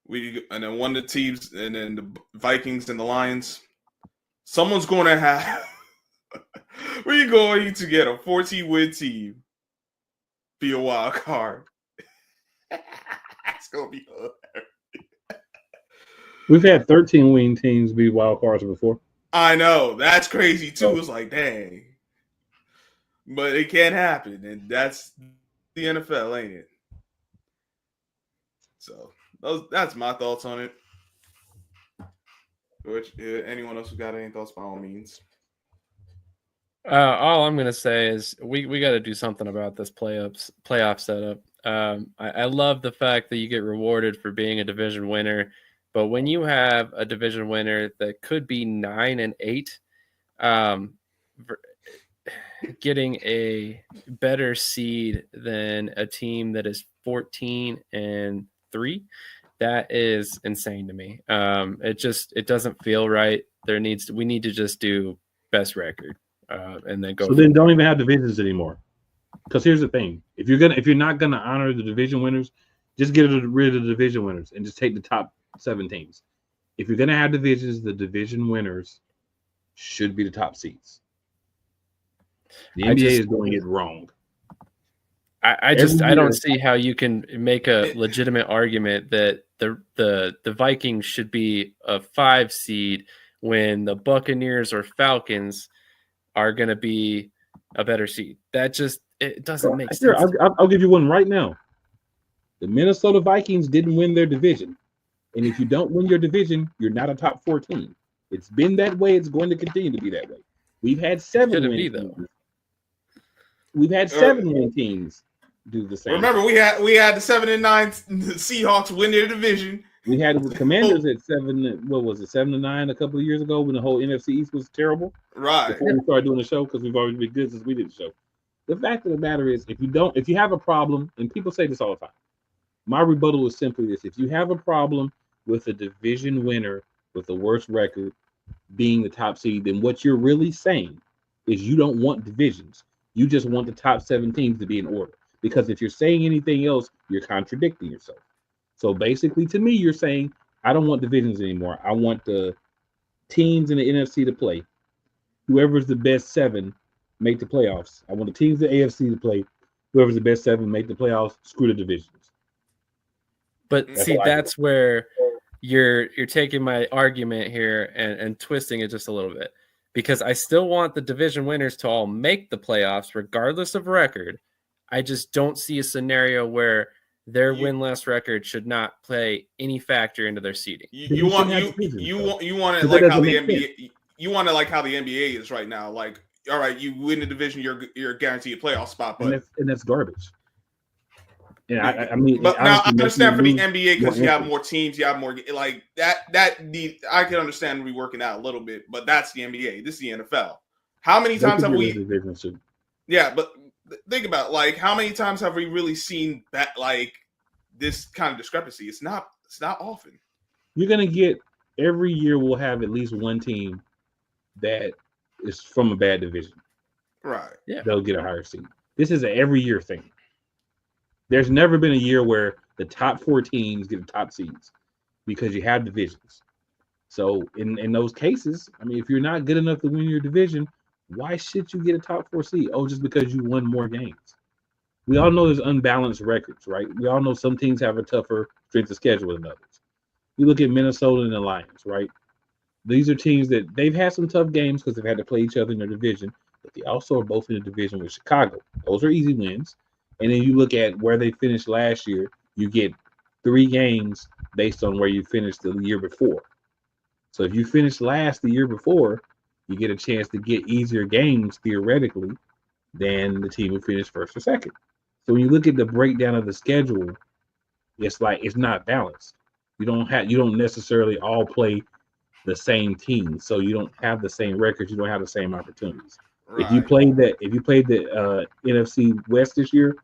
Speaker 2: one of the teams, and then the Vikings and the Lions. Someone's going to have. We're going to get a 14-win team be a wild card. It's going to be hilarious.
Speaker 1: We've had 13-win teams be wild cards before.
Speaker 2: I know. That's crazy, too. It's like, dang. But it can't happen, and that's the NFL, ain't it? So that's my thoughts on it. Which, anyone else who got any thoughts, by all means.
Speaker 3: All I'm going to say is we got to do something about this playoff setup. I love the fact that you get rewarded for being a division winner, but when you have a division winner that could be 9-8, getting a better seed than a team that is 14-3, that is insane to me. It doesn't feel right. We need to just do best record. And then go.
Speaker 1: So then don't even have divisions anymore. Because here's the thing: if you're not gonna honor the division winners, just get rid of the division winners and just take the top 7 teams. If you're gonna have divisions, the division winners should be the top seeds. The NBA is doing it wrong.
Speaker 3: I don't see how you can make a legitimate argument that the Vikings should be a 5 seed when the Buccaneers or Falcons are going to be a better seed. It doesn't make sense.
Speaker 1: I'll give you one right now. The Minnesota Vikings didn't win their division. And if you don't win your division, you're not a top 4 team. It's been that way. It's going to continue to be that way. We've had 7 win teams. We've had 7 win teams do the same.
Speaker 2: Remember, we had the 7-9 Seahawks win their division.
Speaker 1: We had the Commanders at 7. What was it, 7-9 a couple of years ago when the whole NFC East was terrible.
Speaker 2: Right.
Speaker 1: Before we started doing the show, because we've always been good since we did the show. The fact of the matter is, if you have a problem, and people say this all the time, my rebuttal is simply this: if you have a problem with a division winner with the worst record being the top seed, then what you're really saying is you don't want divisions. You just want the top 7 teams to be in order. Because if you're saying anything else, you're contradicting yourself. So basically, to me, you're saying, I don't want divisions anymore. I want the teams in the NFC to play. Whoever's the best 7 make the playoffs. I want the teams in the AFC to play. Whoever's the best 7 make the playoffs. Screw the divisions.
Speaker 3: But that's where you're taking my argument here and twisting it just a little bit, because I still want the division winners to all make the playoffs regardless of record. I just don't see a scenario where their win-loss record should not play any factor into their seeding.
Speaker 2: You want it like how the NBA. You want it like how the NBA is right now. Like, all right, you win the division, you're guaranteed a playoff spot, but
Speaker 1: and that's garbage. Yeah, I mean,
Speaker 2: but now I understand for the NBA because you have more teams, you have more like that. I can understand reworking out a little bit, but that's the NBA. This is the NFL. How many times have we? Yeah, but think about like how many times have we really seen that like this kind of discrepancy? It's not often.
Speaker 1: You're gonna get every year. We'll have at least one team that is from a bad division.
Speaker 2: Right.
Speaker 3: Yeah.
Speaker 1: They'll get a higher seed. This is an every year thing. There's never been a year where the top 4 teams get the top seeds because you have divisions. So in those cases, I mean, if you're not good enough to win your division, why should you get a top 4 seed? Oh, just because you won more games. We all know there's unbalanced records, right? We all know some teams have a tougher strength of schedule than others. You look at Minnesota and the Lions, right? These are teams that they've had some tough games because they've had to play each other in their division, but they also are both in the division with Chicago. Those are easy wins. And then you look at where they finished last year, you get 3 games based on where you finished the year before. So if you finished last the year before, you get a chance to get easier games theoretically than the team who finished first or second. So when you look at the breakdown of the schedule, it's like it's not balanced. You don't necessarily all play the same team, so you don't have the same records, you don't have the same opportunities. Right. If you played the NFC West this year,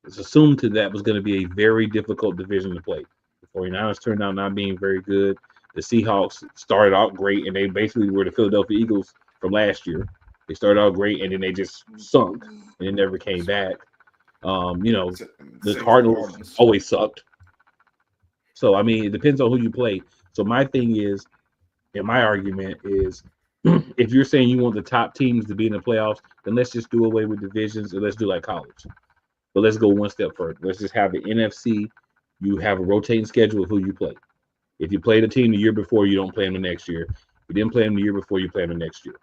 Speaker 1: it's assumed that was going to be a very difficult division to play. The 49ers turned out not being very good. The Seahawks started out great, and they basically were the Philadelphia Eagles from last year. They started out great, and then they just sunk, and it never came back. The Cardinals always sucked. So, I mean, it depends on who you play. So my thing is, and my argument is, if you're saying you want the top teams to be in the playoffs, then let's just do away with divisions and let's do like college. But let's go one step further. Let's just have the NFC. You have a rotating schedule of who you play. If you play the team the year before, you don't play them the next year. If you didn't play them the year before, you play them the next year.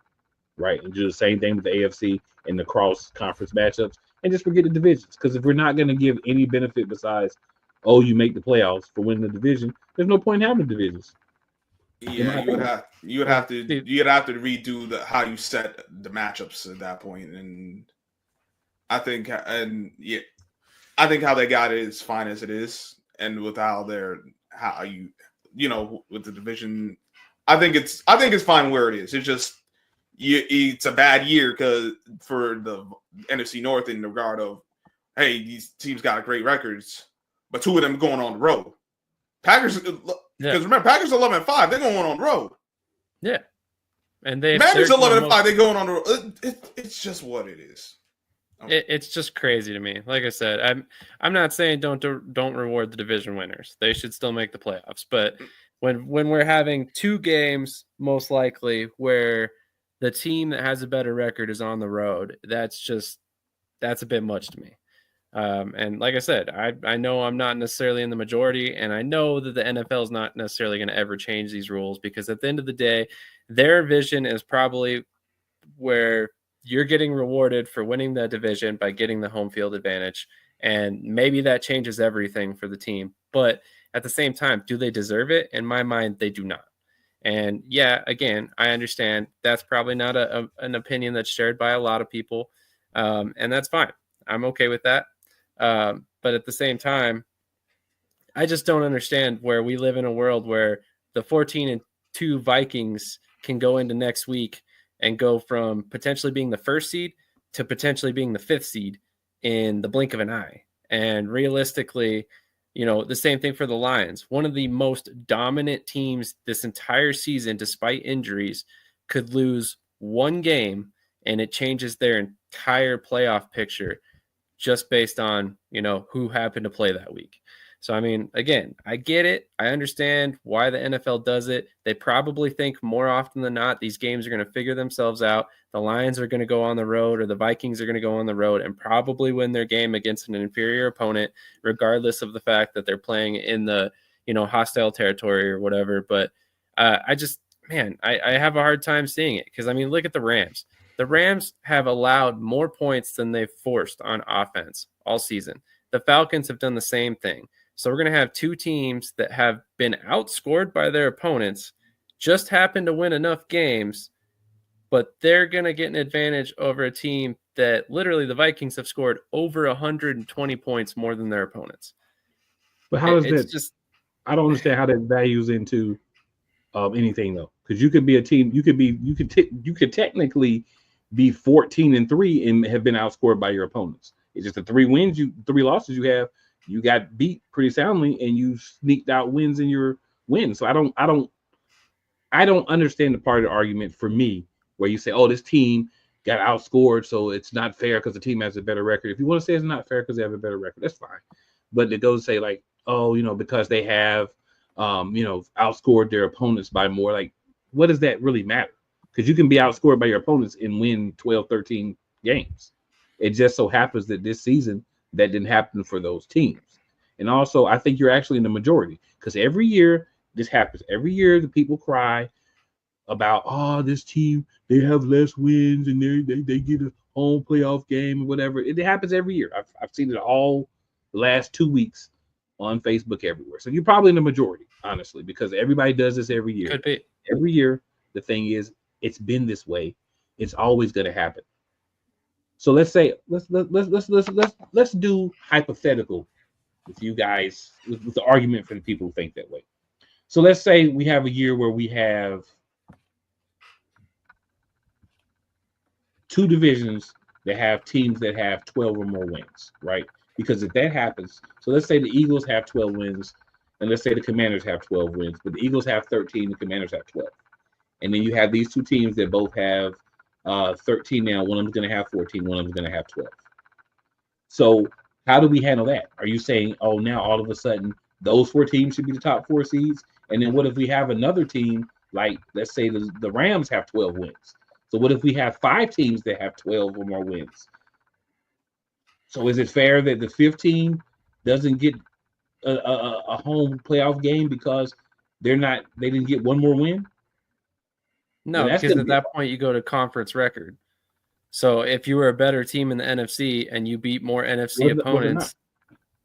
Speaker 1: Right? And do the same thing with the AFC and the cross-conference matchups. And just forget the divisions. Because if we're not going to give any benefit besides, oh, you make the playoffs for winning the division, there's no point in having the divisions.
Speaker 2: Yeah, you would have to redo how you set the matchups at that point, and I think how they got it is fine as it is, and with with the division, I think it's fine where it is. It's just it's a bad year for the NFC North in regard of, hey, these teams got great records, but 2 of them going on the road. Packers. Because remember, Packers 11-5, they're going on the road.
Speaker 3: Yeah, and
Speaker 2: Packers 11-5, they're going on the road. It's just what it is.
Speaker 3: It's just crazy to me. Like I said, I'm not saying don't reward the division winners. They should still make the playoffs. But when we're having 2 games, most likely, where the team that has a better record is on the road, that's a bit much to me. And like I said, I know I'm not necessarily in the majority, and I know that the NFL is not necessarily going to ever change these rules, because at the end of the day, their vision is probably where you're getting rewarded for winning the division by getting the home field advantage. And maybe that changes everything for the team. But at the same time, do they deserve it? In my mind, they do not. And yeah, again, I understand that's probably not an opinion that's shared by a lot of people. And that's fine. I'm okay with that. But at the same time, I just don't understand where we live in a world where the 14-2 Vikings can go into next week and go from potentially being the 1st seed to potentially being the 5th seed in the blink of an eye. And realistically, the same thing for the Lions. One of the most dominant teams this entire season, despite injuries, could lose 1 game and it changes their entire playoff picture just based on, who happened to play that week. So, I mean, again, I get it. I understand why the NFL does it. They probably think more often than not, these games are going to figure themselves out. The Lions are going to go on the road, or the Vikings are going to go on the road and probably win their game against an inferior opponent, regardless of the fact that they're playing in the, hostile territory or whatever. But I have a hard time seeing it because, I mean, look at the Rams. The Rams have allowed more points than they've forced on offense all season. The Falcons have done the same thing. So we're going to have two teams that have been outscored by their opponents, just happen to win enough games, but they're going to get an advantage over a team that literally the Vikings have scored over 120 points more than their opponents.
Speaker 1: But how does that? I don't understand how that values into anything though, because you could be a team. You could technically be 14-3 and have been outscored by your opponents. It's just the 3 losses you have. You got beat pretty soundly, and you sneaked out wins in your wins. So I don't understand the part of the argument for me where you say, "Oh, this team got outscored, so it's not fair because the team has a better record." If you want to say it's not fair because they have a better record, that's fine. But to go say like, "Oh, because they have, outscored their opponents by more," like, what does that really matter? Because you can be outscored by your opponents and win 12, 13 games. It just so happens that this season that didn't happen for those teams. And also, I think you're actually in the majority because every year this happens. Every year the people cry about, oh, this team, they have less wins and they get a home playoff game or whatever. It happens every year. I've seen it all the last 2 weeks on Facebook everywhere. So you're probably in the majority, honestly, because everybody does this every year.
Speaker 3: Could be.
Speaker 1: Every year, the thing is, it's been this way. It's always going to happen. So let's say let's do hypothetical with you guys with the argument for the people who think that way. So let's say we have a year where we have 2 divisions that have teams that have 12 or more wins, right? Because if that happens, so let's say the Eagles have 12 wins, and let's say the Commanders have 12 wins, but the Eagles have 13, the Commanders have 12. And then you have these 2 teams that both have 13 now. One of them's going to have 14, one of them's going to have 12. So how do we handle that? Are you saying, oh, now all of a sudden those 4 teams should be the top 4 seeds? And then what if we have another team, like let's say the Rams have 12 wins? So what if we have 5 teams that have 12 or more wins? So is it fair that the 15 doesn't get a home playoff game because they didn't get one more win?
Speaker 3: No, because at that point you go to conference record. So if you were a better team in the NFC and you beat more NFC opponents,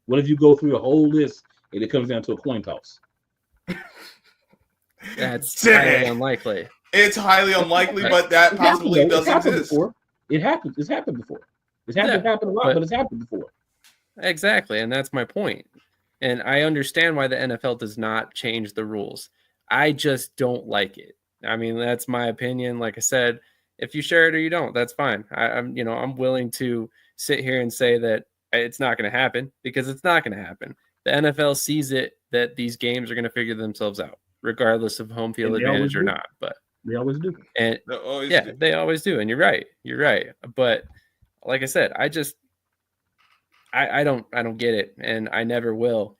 Speaker 1: what if you go through the whole list and it comes down to a coin toss?
Speaker 3: That's highly unlikely.
Speaker 2: It's highly unlikely, but that possibly does exist.
Speaker 1: It happens. It's happened before. It hasn't happened a lot, but it's happened before.
Speaker 3: Exactly, and that's my point. And I understand why the NFL does not change the rules. I just don't like it. I mean, that's my opinion. Like I said, if you share it or you don't, that's fine. I'm willing to sit here and say that it's not going to happen because it's not going to happen. The NFL sees it that these games are going to figure themselves out, regardless of home field advantage or not. But
Speaker 1: they always do.
Speaker 3: And they always do. And you're right. But like I said, I don't get it, and I never will.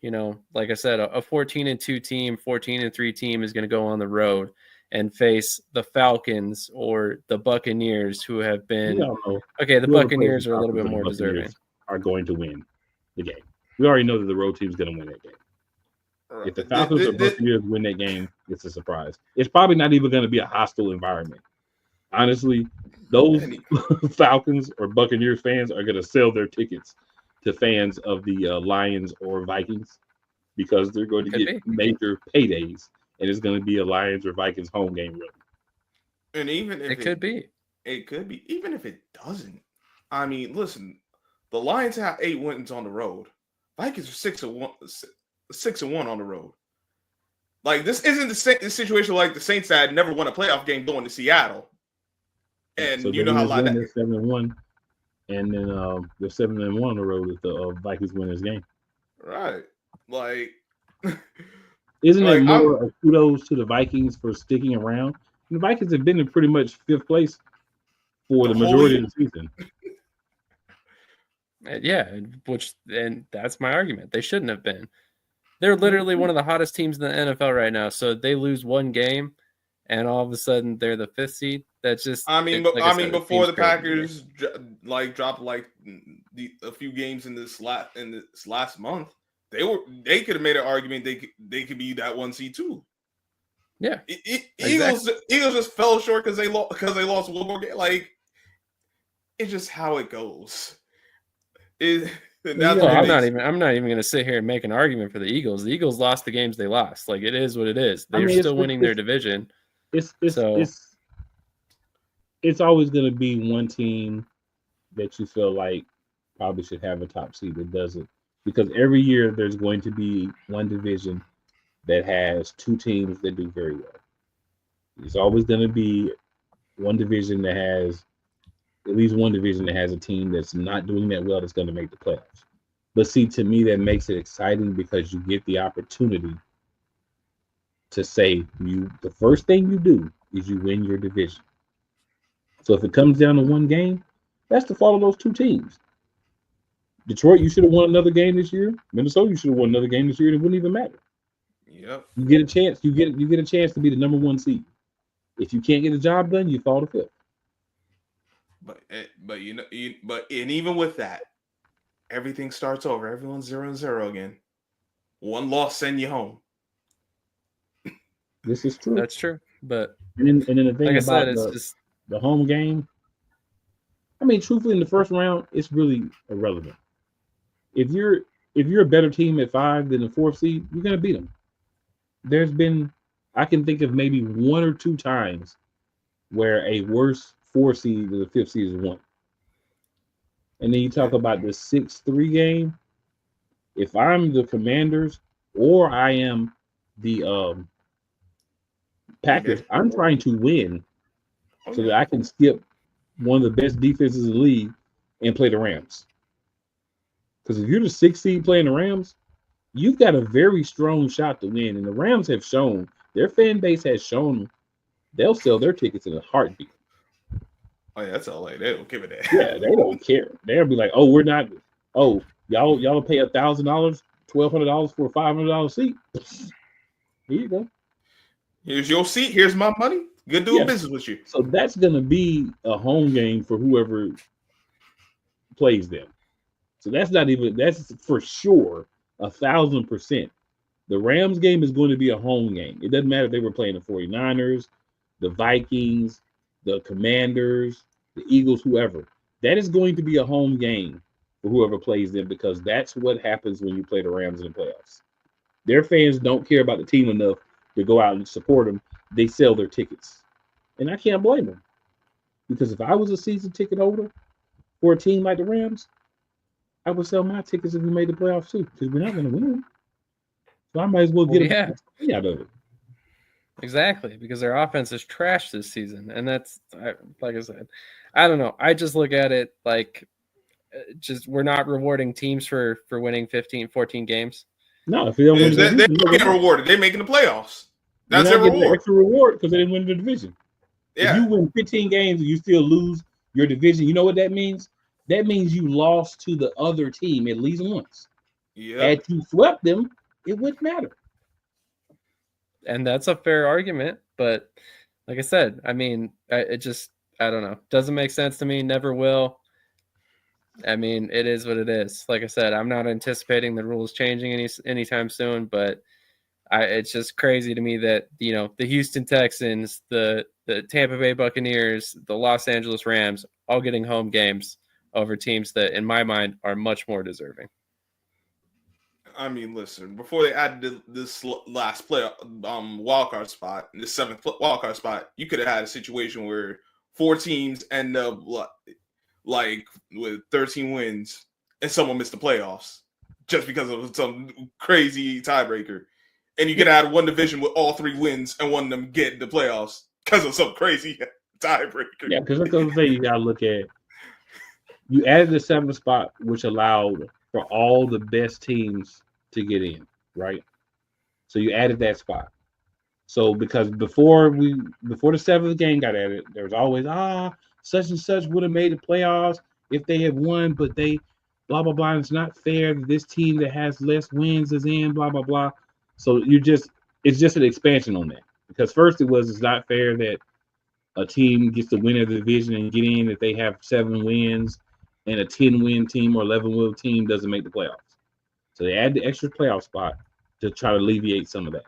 Speaker 3: Like I said, a 14-2 team, 14-3 team is going to go on the road and face the Falcons or the Buccaneers, who have been the Buccaneers are a little bit more deserving.
Speaker 1: Are going to win the game. We already know that the road team is going to win that game. If the Falcons or Buccaneers win that game, it's a surprise. It's probably not even going to be a hostile environment. Honestly, those Falcons or Buccaneers fans are going to sell their tickets to fans of the Lions or Vikings because they're going to get major paydays, and it's going to be a Lions or Vikings home game, really.
Speaker 2: And even if
Speaker 3: it could be,
Speaker 2: even if it doesn't. I mean, listen, the Lions have 8 wins on the road. Vikings are 6-1 on the road. Like, this isn't the situation like the Saints that never won a playoff game going to Seattle. And so you know how like that.
Speaker 1: They're 7-1, and then they're 7-1 on the road if the Vikings win this game.
Speaker 2: Right, like,
Speaker 1: isn't it more of kudos to the Vikings for sticking around? The Vikings have been in pretty much 5th place for the majority of the season.
Speaker 3: Yeah, and that's my argument. They shouldn't have been. They're literally one of the hottest teams in the NFL right now. So they lose one game, and all of a sudden they're the 5th seed. That's just.
Speaker 2: Before the Packers dropped a few games in this last month, They could have made an argument they could be that 1 seed too.
Speaker 3: Yeah,
Speaker 2: Eagles just fell short because they lost one more game. Like, it's just how it goes. I'm
Speaker 3: not even going to sit here and make an argument for the Eagles. The Eagles lost the games they lost. Like, it is what it is. They're still winning their division.
Speaker 1: It's always going to be one team that you feel like probably should have a top seed that doesn't, because every year there's going to be one division that has two teams that do very well. There's always going to be one division that has at least one division that has a team that's not doing that well that's going to make the playoffs. But see, to me, that makes it exciting because you get the opportunity to say the first thing you do is you win your division. So if it comes down to one game, that's the fault of those two teams. Detroit, you should have won another game this year. Minnesota, you should have won another game this year. It wouldn't even matter.
Speaker 2: Yep.
Speaker 1: You get a chance. You get a chance to be the number 1 seed. If you can't get the job done, you fall to fifth.
Speaker 2: But even with that, everything starts over. Everyone's 0-0 again. One loss send you home.
Speaker 1: This is true.
Speaker 3: That's true. But
Speaker 1: and then the thing
Speaker 3: like I
Speaker 1: about
Speaker 3: said, it's just
Speaker 1: the home game. I mean, truthfully, in the first round, it's really irrelevant. If you're a better team at 5 than the 4th seed, you're gonna beat them. I can think of maybe 1 or 2 times where a worse 4 seed than the 5th seed is won. And then you talk about the 6-3 game. If I'm the Commanders or I am the Packers, I'm trying to win so that I can skip one of the best defenses in the league and play the Rams. Because if you're the 6th seed playing the Rams, you've got a very strong shot to win. And the Rams have shown, their fan base has shown they'll sell their tickets in a heartbeat.
Speaker 2: Oh yeah, that's LA. They don't give a damn.
Speaker 1: Yeah, they don't care. They'll be like, "Oh, we're not. Oh, y'all pay $1,000, $1,200 for a $500 seat. Here you go.
Speaker 2: Here's your seat. Here's my money. Good doing business with you."
Speaker 1: So that's gonna be a home game for whoever plays them. So that's for sure 1,000%. The Rams game is going to be a home game. It doesn't matter if they were playing the 49ers, the Vikings, the Commanders, the Eagles, whoever. That is going to be a home game for whoever plays them because that's what happens when you play the Rams in the playoffs. Their fans don't care about the team enough to go out and support them. They sell their tickets. And I can't blame them. Because if I was a season ticket holder for a team like the Rams, I would sell my tickets if we made the playoffs too, because we're not going to win. So I might as well get out of it.
Speaker 3: Exactly, because their offense is trash this season. And that's, like I said, I don't know. I just look at it like we're not rewarding teams for winning 15, 14 games.
Speaker 1: No, if they don't win the division,
Speaker 2: they're getting rewarded. They're making the playoffs. That's
Speaker 1: their
Speaker 2: reward.
Speaker 1: Extra reward because they didn't win the division. Yeah. If you win 15 games and you still lose your division, you know what that means? That means you lost to the other team at least once.
Speaker 2: Yeah.
Speaker 1: Had you swept them, it wouldn't matter.
Speaker 3: And that's a fair argument, but like I said, I mean, I don't know. Doesn't make sense to me. Never will. I mean, it is what it is. Like I said, I'm not anticipating the rules changing anytime soon, but it's just crazy to me that, the Houston Texans, the Tampa Bay Buccaneers, the Los Angeles Rams, all getting home games over teams that, in my mind, are much more deserving.
Speaker 2: I mean, listen, before they added this last wildcard spot, this 7th wildcard spot, you could have had a situation where 4 teams end up like with 13 wins and someone missed the playoffs just because of some crazy tiebreaker. And you could add one division with all 3 wins and one of them get the playoffs because of some crazy tiebreaker.
Speaker 1: Yeah, because I'm saying you got to look at, you added the 7th spot, which allowed for all the best teams to get in, right? So you added that spot. So because before the 7th game got added, there was always such and such would have made the playoffs if they had won, but they blah blah blah. And it's not fair that this team that has less wins is in blah blah blah. So it's just an expansion on that. Because first it's not fair that a team gets to win a division and get in if they have 7 wins, and a 10-win team or 11-win team doesn't make the playoffs. So they add the extra playoff spot to try to alleviate some of that.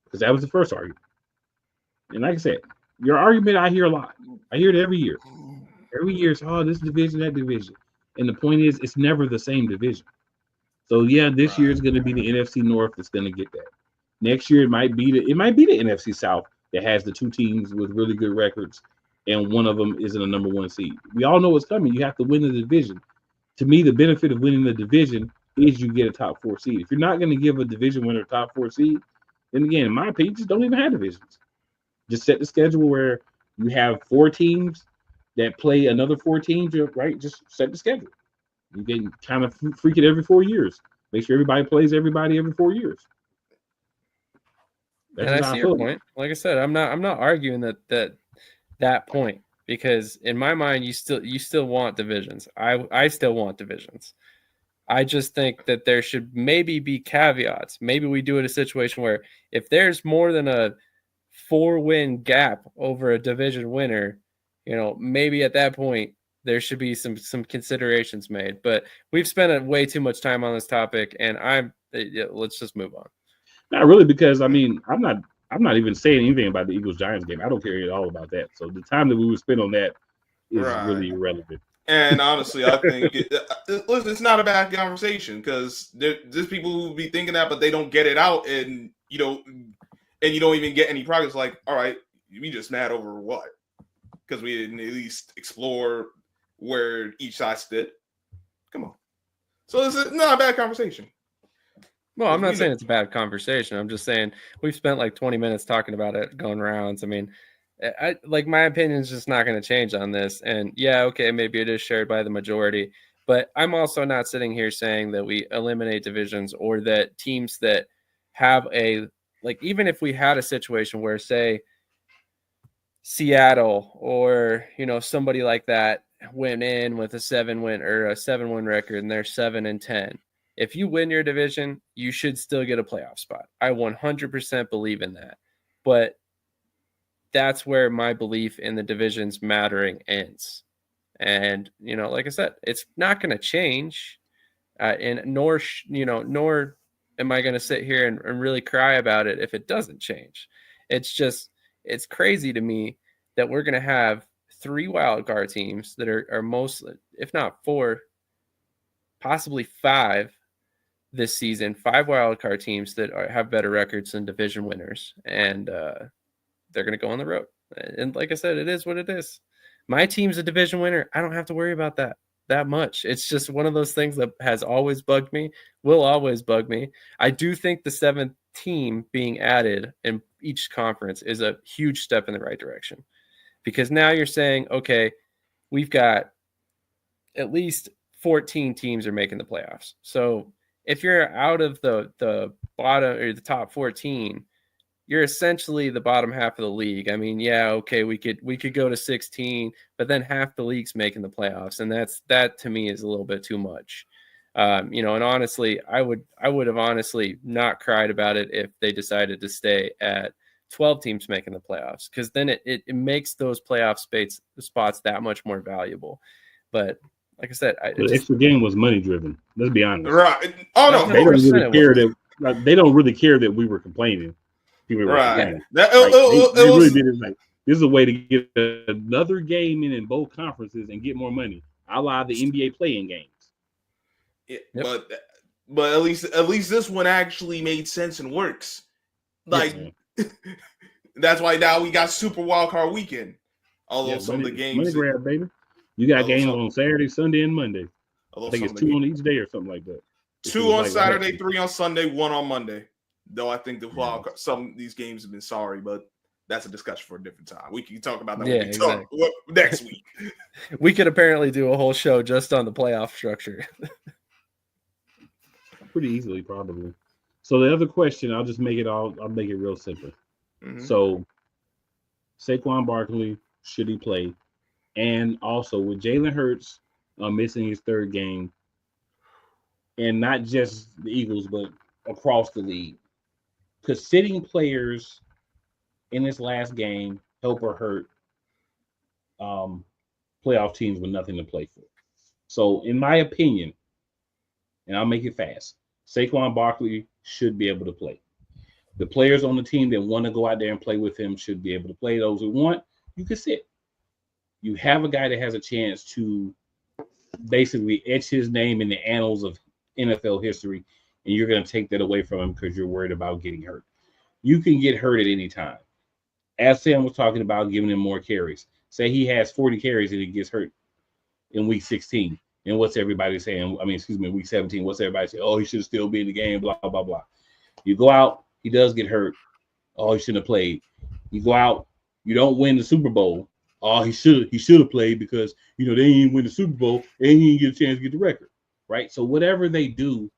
Speaker 1: Because that was the first argument. And like I said, your argument I hear a lot. I hear it every year. Every year it's, oh, this division, that division. And the point is, it's never the same division. So yeah, this year is going to be the NFC North that's going to get that. Next year it might be the NFC South that has the two teams with really good records, and one of them is in a number one seed. We all know what's coming. You have to win the division. To me, the benefit of winning the division is you get a top four seed. If you're not going to give a division winner a top four seed, then again, in my opinion, just don't even have divisions. Just set the schedule where you have four teams that play another four teams, right? Just set the schedule. You can kind of freak it every 4 years. Make sure everybody plays everybody every 4 years.
Speaker 3: That's and I see your point. Like I said, I'm not arguing that point, because in my mind, you still want divisions. I still want divisions. I just think that there should maybe be caveats. Maybe we do it a situation where if there's more than a 4-win gap over a division winner, maybe at that point there should be some considerations made. But we've spent way too much time on this topic, and let's just move on.
Speaker 1: Not really, because I'm not even saying anything about the Eagles-Giants game. I don't care at all about that. So the time that we would spend on that is really irrelevant.
Speaker 2: And honestly, I think it's not a bad conversation, because there's people who be thinking that, but they don't get it out, and you don't even get any progress. Like, all right, we just mad over what? Because we didn't at least explore where each side stood. Come on. So this is not a bad conversation.
Speaker 3: Well, I'm not saying it's a bad conversation. I'm just saying we've spent like 20 minutes talking about it, going rounds. I mean, my opinion is just not going to change on this. And yeah, okay, maybe it is shared by the majority, but I'm also not sitting here saying that we eliminate divisions, or that teams that have even if we had a situation where, say, Seattle or, somebody like that went in with a 7-win record and they're 7-10. If you win your division, you should still get a playoff spot. I 100% believe in that. But that's where my belief in the divisions mattering ends. And, like I said, it's not going to change. And nor am I going to sit here and really cry about it if it doesn't change. It's crazy to me that we're going to have 3 wildcard teams that are mostly, if not 4, possibly 5 this season, 5 wildcard teams that have better records than division winners, and they're going to go on the road. And like I said, it is what it is. My team's a division winner. I don't have to worry about that much. It's just one of those things that has always bugged me, will always bug me. I do think the 7th team being added in each conference is a huge step in the right direction, because now you're saying, okay, we've got at least 14 teams are making the playoffs. So if you're out of the bottom or the top 14, you're essentially the bottom half of the league. I mean, yeah, okay, we could go to 16, but then half the league's making the playoffs, and that to me is a little bit too much. And honestly, I would have honestly not cried about it if they decided to stay at 12 teams making the playoffs, because then it makes those playoff spots that much more valuable. But like I said,
Speaker 1: the extra game was money driven. Let's be honest.
Speaker 2: Right. Oh no,
Speaker 1: they don't really care that they don't really care that we were complaining. People were
Speaker 2: right.
Speaker 1: They really did it. Like, this is a way to get another game in both conferences and get more money, a la the NBA playing games.
Speaker 2: Yeah, yep. But at least this one actually made sense and works. Like, that's why now we got Super Wildcard Weekend. Although some of the games,
Speaker 1: money grab, baby. You got games on Saturday, Sunday, and Monday. I think it's 2 on each day or something like that.
Speaker 2: 2 on Saturday, 3 on Sunday, 1 on Monday. Though I think some of these games have been sorry, but that's a discussion for a different time. We can talk about that next week.
Speaker 3: We could apparently do a whole show just on the playoff structure.
Speaker 1: Pretty easily, probably. So the other question, I'll make it real simple. Mm-hmm. So Saquon Barkley, should he play? And also with Jalen Hurts missing his 3rd game, and not just the Eagles, but across the league, because sitting players in this last game help or hurt playoff teams with nothing to play for. So in my opinion, and I'll make it fast, Saquon Barkley should be able to play. The players on the team that want to go out there and play with him should be able to play. Those who want, you can sit. You have a guy that has a chance to basically etch his name in the annals of NFL history, and you're going to take that away from him because you're worried about getting hurt. You can get hurt at any time. As Sam was talking about giving him more carries. Say he has 40 carries and he gets hurt in week 16. And what's everybody saying? Week 17. What's everybody saying? Oh, he should still be in the game, blah, blah, blah. You go out, he does get hurt. Oh, he shouldn't have played. You go out, you don't win the Super Bowl. Oh, he should have played because, they didn't win the Super Bowl and he didn't get a chance to get the record, right? So whatever they do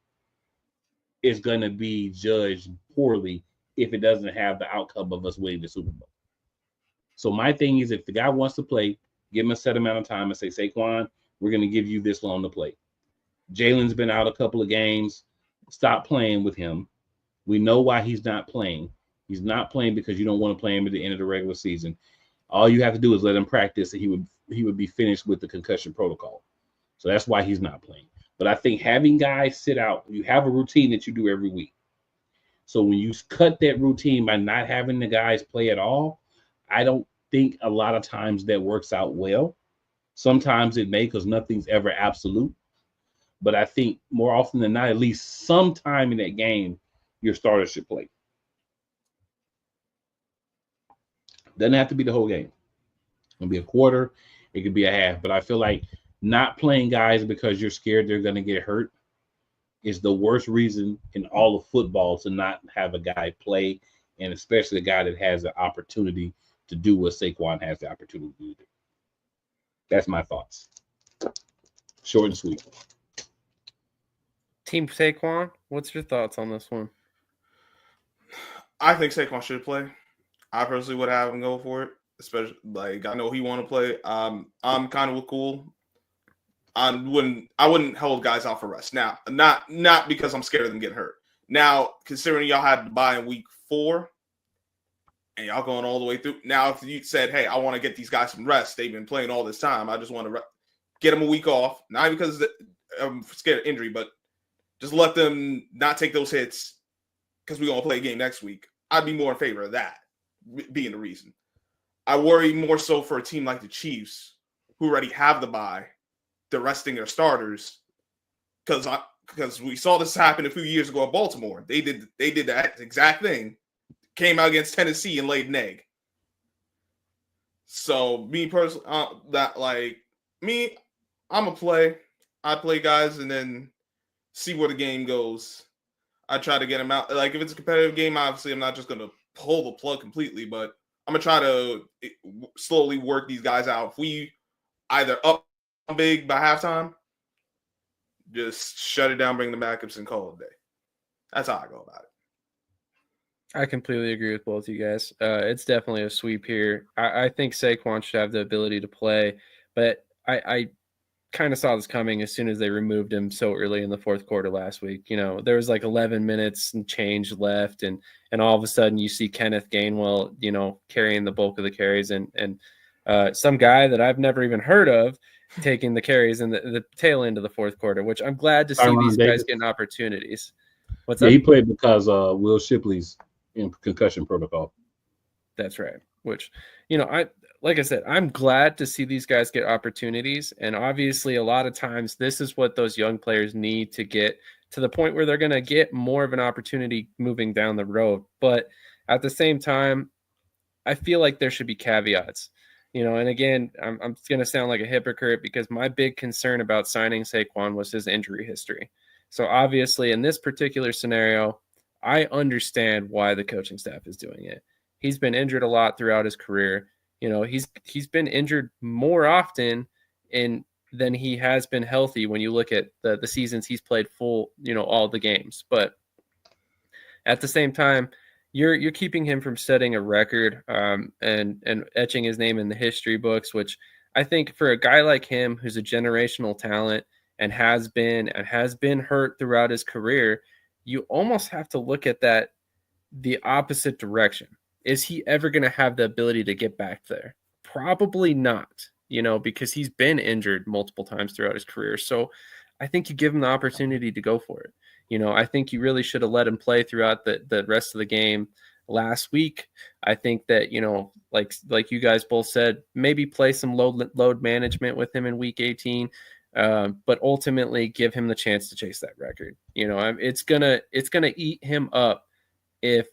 Speaker 1: is going to be judged poorly if it doesn't have the outcome of us winning the Super Bowl. So my thing is, if the guy wants to play, give him a set amount of time and say, Saquon, we're going to give you this long to play. Jalen's been out a couple of games. Stop playing with him. We know why he's not playing. He's not playing because you don't want to play him at the end of the regular season. All you have to do is let him practice, and he would be finished with the concussion protocol. So that's why he's not playing. But I think having guys sit out, you have a routine that you do every week. So when you cut that routine by not having the guys play at all, I don't think a lot of times that works out well. Sometimes it may, because nothing's ever absolute. But I think more often than not, at least sometime in that game, your starter should play. Doesn't have to be the whole game. It can be a quarter. It could be a half. But I feel like not playing guys because you're scared they're going to get hurt is the worst reason in all of football to not have a guy play, and especially a guy that has the opportunity to do what Saquon has the opportunity to do. That's my thoughts. Short and sweet.
Speaker 3: Team Saquon, what's your thoughts on this one?
Speaker 2: I think Saquon should play. I personally would have him go for it, especially I know he want to play. I'm kind of cool. I wouldn't hold guys out for rest now. Not because I'm scared of them getting hurt. Now, considering y'all had to buy in week 4, and y'all going all the way through. Now, if you said, "Hey, I want to get these guys some rest. They've been playing all this time. I just want to get them a week off." Not because I'm scared of injury, but just let them not take those hits because we're gonna play a game next week. I'd be more in favor of that being the reason. I worry more so for a team like the Chiefs, who already have the bye, they're resting their starters, because we saw this happen a few years ago at Baltimore. They did that exact thing. Came out against Tennessee and laid an egg. So me personally, I'm a play. I play guys and then see where the game goes. I try to get them out. Like if it's a competitive game, obviously I'm not just gonna pull the plug completely, but I'm gonna try to slowly work these guys out. If we either up big by halftime, just shut it down, bring the backups, and call it a day. That's how I go about it.
Speaker 3: I completely agree with both you guys. It's definitely a sweep here. I think Saquon should have the ability to play, but I kind of saw this coming as soon as they removed him so early in the fourth quarter last week. There was 11 minutes and change left, and all of a sudden you see Kenneth Gainwell, carrying the bulk of the carries, and some guy that I've never even heard of taking the carries in the tail end of the fourth quarter, which I'm glad to see these guys getting opportunities. What's up?
Speaker 1: He played because Will Shipley's in concussion protocol.
Speaker 3: That's right. Which, like I said, I'm glad to see these guys get opportunities. And obviously, a lot of times, this is what those young players need to get to the point where they're going to get more of an opportunity moving down the road. But at the same time, I feel like there should be caveats. And again, I'm going to sound like a hypocrite because my big concern about signing Saquon was his injury history. So obviously, in this particular scenario, I understand why the coaching staff is doing it. He's been injured a lot throughout his career. He's been injured more often than he has been healthy when you look at the seasons he's played full, all the games. But at the same time, you're keeping him from setting a record and etching his name in the history books, which I think for a guy like him who's a generational talent and has been hurt throughout his career, you almost have to look at that the opposite direction. Is he ever going to have the ability to get back there? Probably not, because he's been injured multiple times throughout his career. So I think you give him the opportunity to go for it. I think you really should have let him play throughout the rest of the game last week. I think that, like you guys both said, maybe play some load management with him in week 18, but ultimately give him the chance to chase that record. It's gonna eat him up if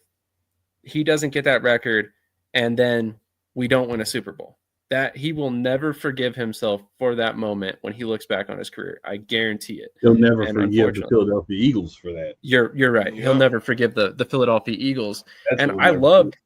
Speaker 3: he doesn't get that record and then we don't win a Super Bowl. That he will never forgive himself for that moment when he looks back on his career. I guarantee it.
Speaker 1: He'll never forgive the Philadelphia Eagles for that.
Speaker 3: You're right. Yeah. He'll never forgive the Philadelphia Eagles.
Speaker 1: That's
Speaker 3: and I loved.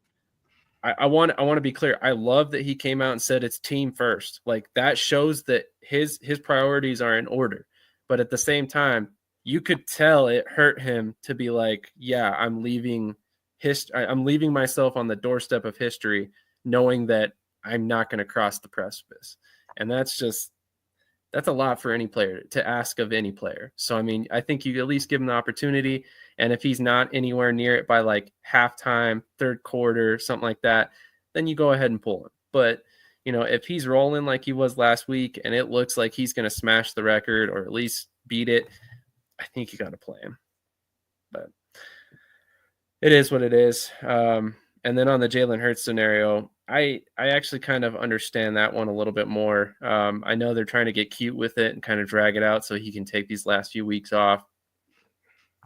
Speaker 3: I want to be clear. I love that he came out and said it's team first. Like, that shows that his priorities are in order. But at the same time, you could tell it hurt him to be like, yeah, I'm leaving myself on the doorstep of history, knowing that I'm not going to cross the precipice. And that's a lot for any player to ask of any player. So, I mean, I think you at least give him the opportunity. And if he's not anywhere near it by like halftime, third quarter, something like that, then you go ahead and pull him. But, if he's rolling like he was last week and it looks like he's going to smash the record or at least beat it, I think you got to play him. But it is what it is. And then on the Jalen Hurts scenario, I actually kind of understand that one a little bit more. I know they're trying to get cute with it and kind of drag it out so he can take these last few weeks off.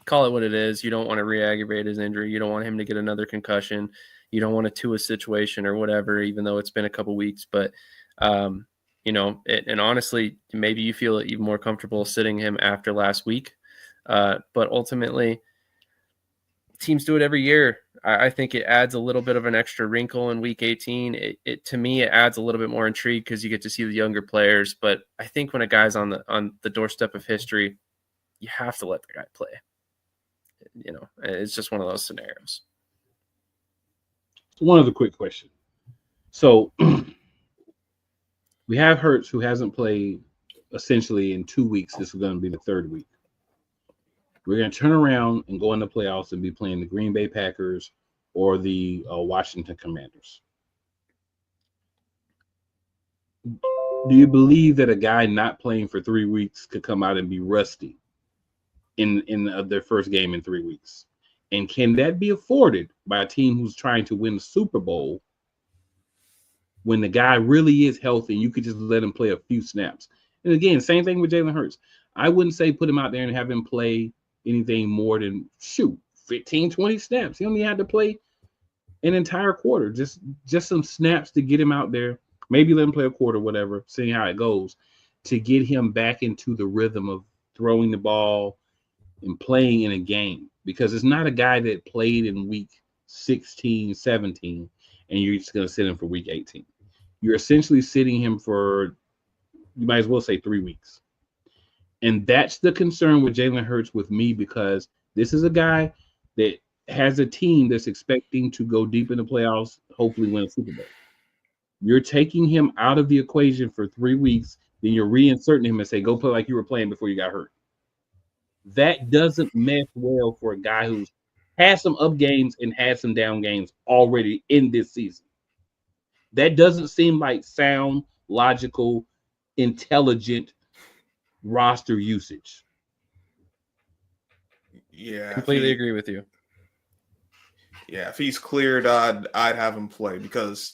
Speaker 3: Call it what it is. You don't want to re-aggravate his injury. You don't want him to get another concussion. You don't want a Tua situation or whatever, even though it's been a couple weeks. But, and honestly, maybe you feel even more comfortable sitting him after last week. But ultimately, teams do it every year. I think it adds a little bit of an extra wrinkle in week 18. To me, it adds a little bit more intrigue because you get to see the younger players. But I think when a guy's on the doorstep of history, you have to let the guy play. It's just one of those scenarios.
Speaker 1: One other quick question. So we have Hurts, who hasn't played essentially in 2 weeks. This is going to be the third week. We're going to turn around and go in the playoffs and be playing the Green Bay Packers or the Washington Commanders. Do you believe that a guy not playing for 3 weeks could come out and be rusty in their first game in 3 weeks? And can that be afforded by a team who's trying to win the Super Bowl when the guy really is healthy and you could just let him play a few snaps? And again, same thing with Jalen Hurts. I wouldn't say put him out there and have him play anything more than 15, 20 snaps. He only had to play an entire quarter, just some snaps to get him out there. Maybe let him play a quarter, whatever, seeing how it goes, to get him back into the rhythm of throwing the ball and playing in a game. Because it's not a guy that played in week 16, 17, and you're just going to sit him for week 18. You're essentially sitting him for, you might as well say, 3 weeks. And that's the concern with Jalen Hurts with me, because this is a guy that has a team that's expecting to go deep in the playoffs, hopefully win a Super Bowl. You're taking him out of the equation for 3 weeks, then you're reinserting him and say, go play like you were playing before you got hurt. That doesn't mesh well for a guy who's had some up games and had some down games already in this season. That doesn't seem like sound, logical, intelligent roster usage.
Speaker 2: Yeah,
Speaker 3: completely agree with you.
Speaker 2: Yeah, if he's cleared, I'd have him play, because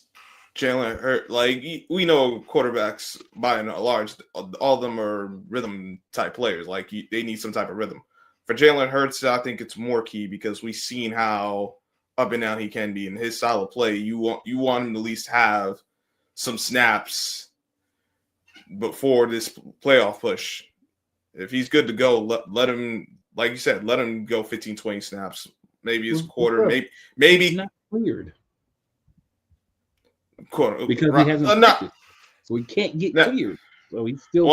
Speaker 2: Jalen Hurts, like, we know quarterbacks by and large, all of them are rhythm type players. Like, they need some type of rhythm. For Jalen Hurts, I think it's more key, because we've seen how up and down he can be in his style of play. You want him to at least have some snaps before this playoff push. If he's good to go, let him, like you said, let him go 15, 20 snaps. Maybe his quarter, maybe
Speaker 1: not cleared.
Speaker 2: Quarter,
Speaker 1: because he hasn't practiced, so he can't get cleared. So he's still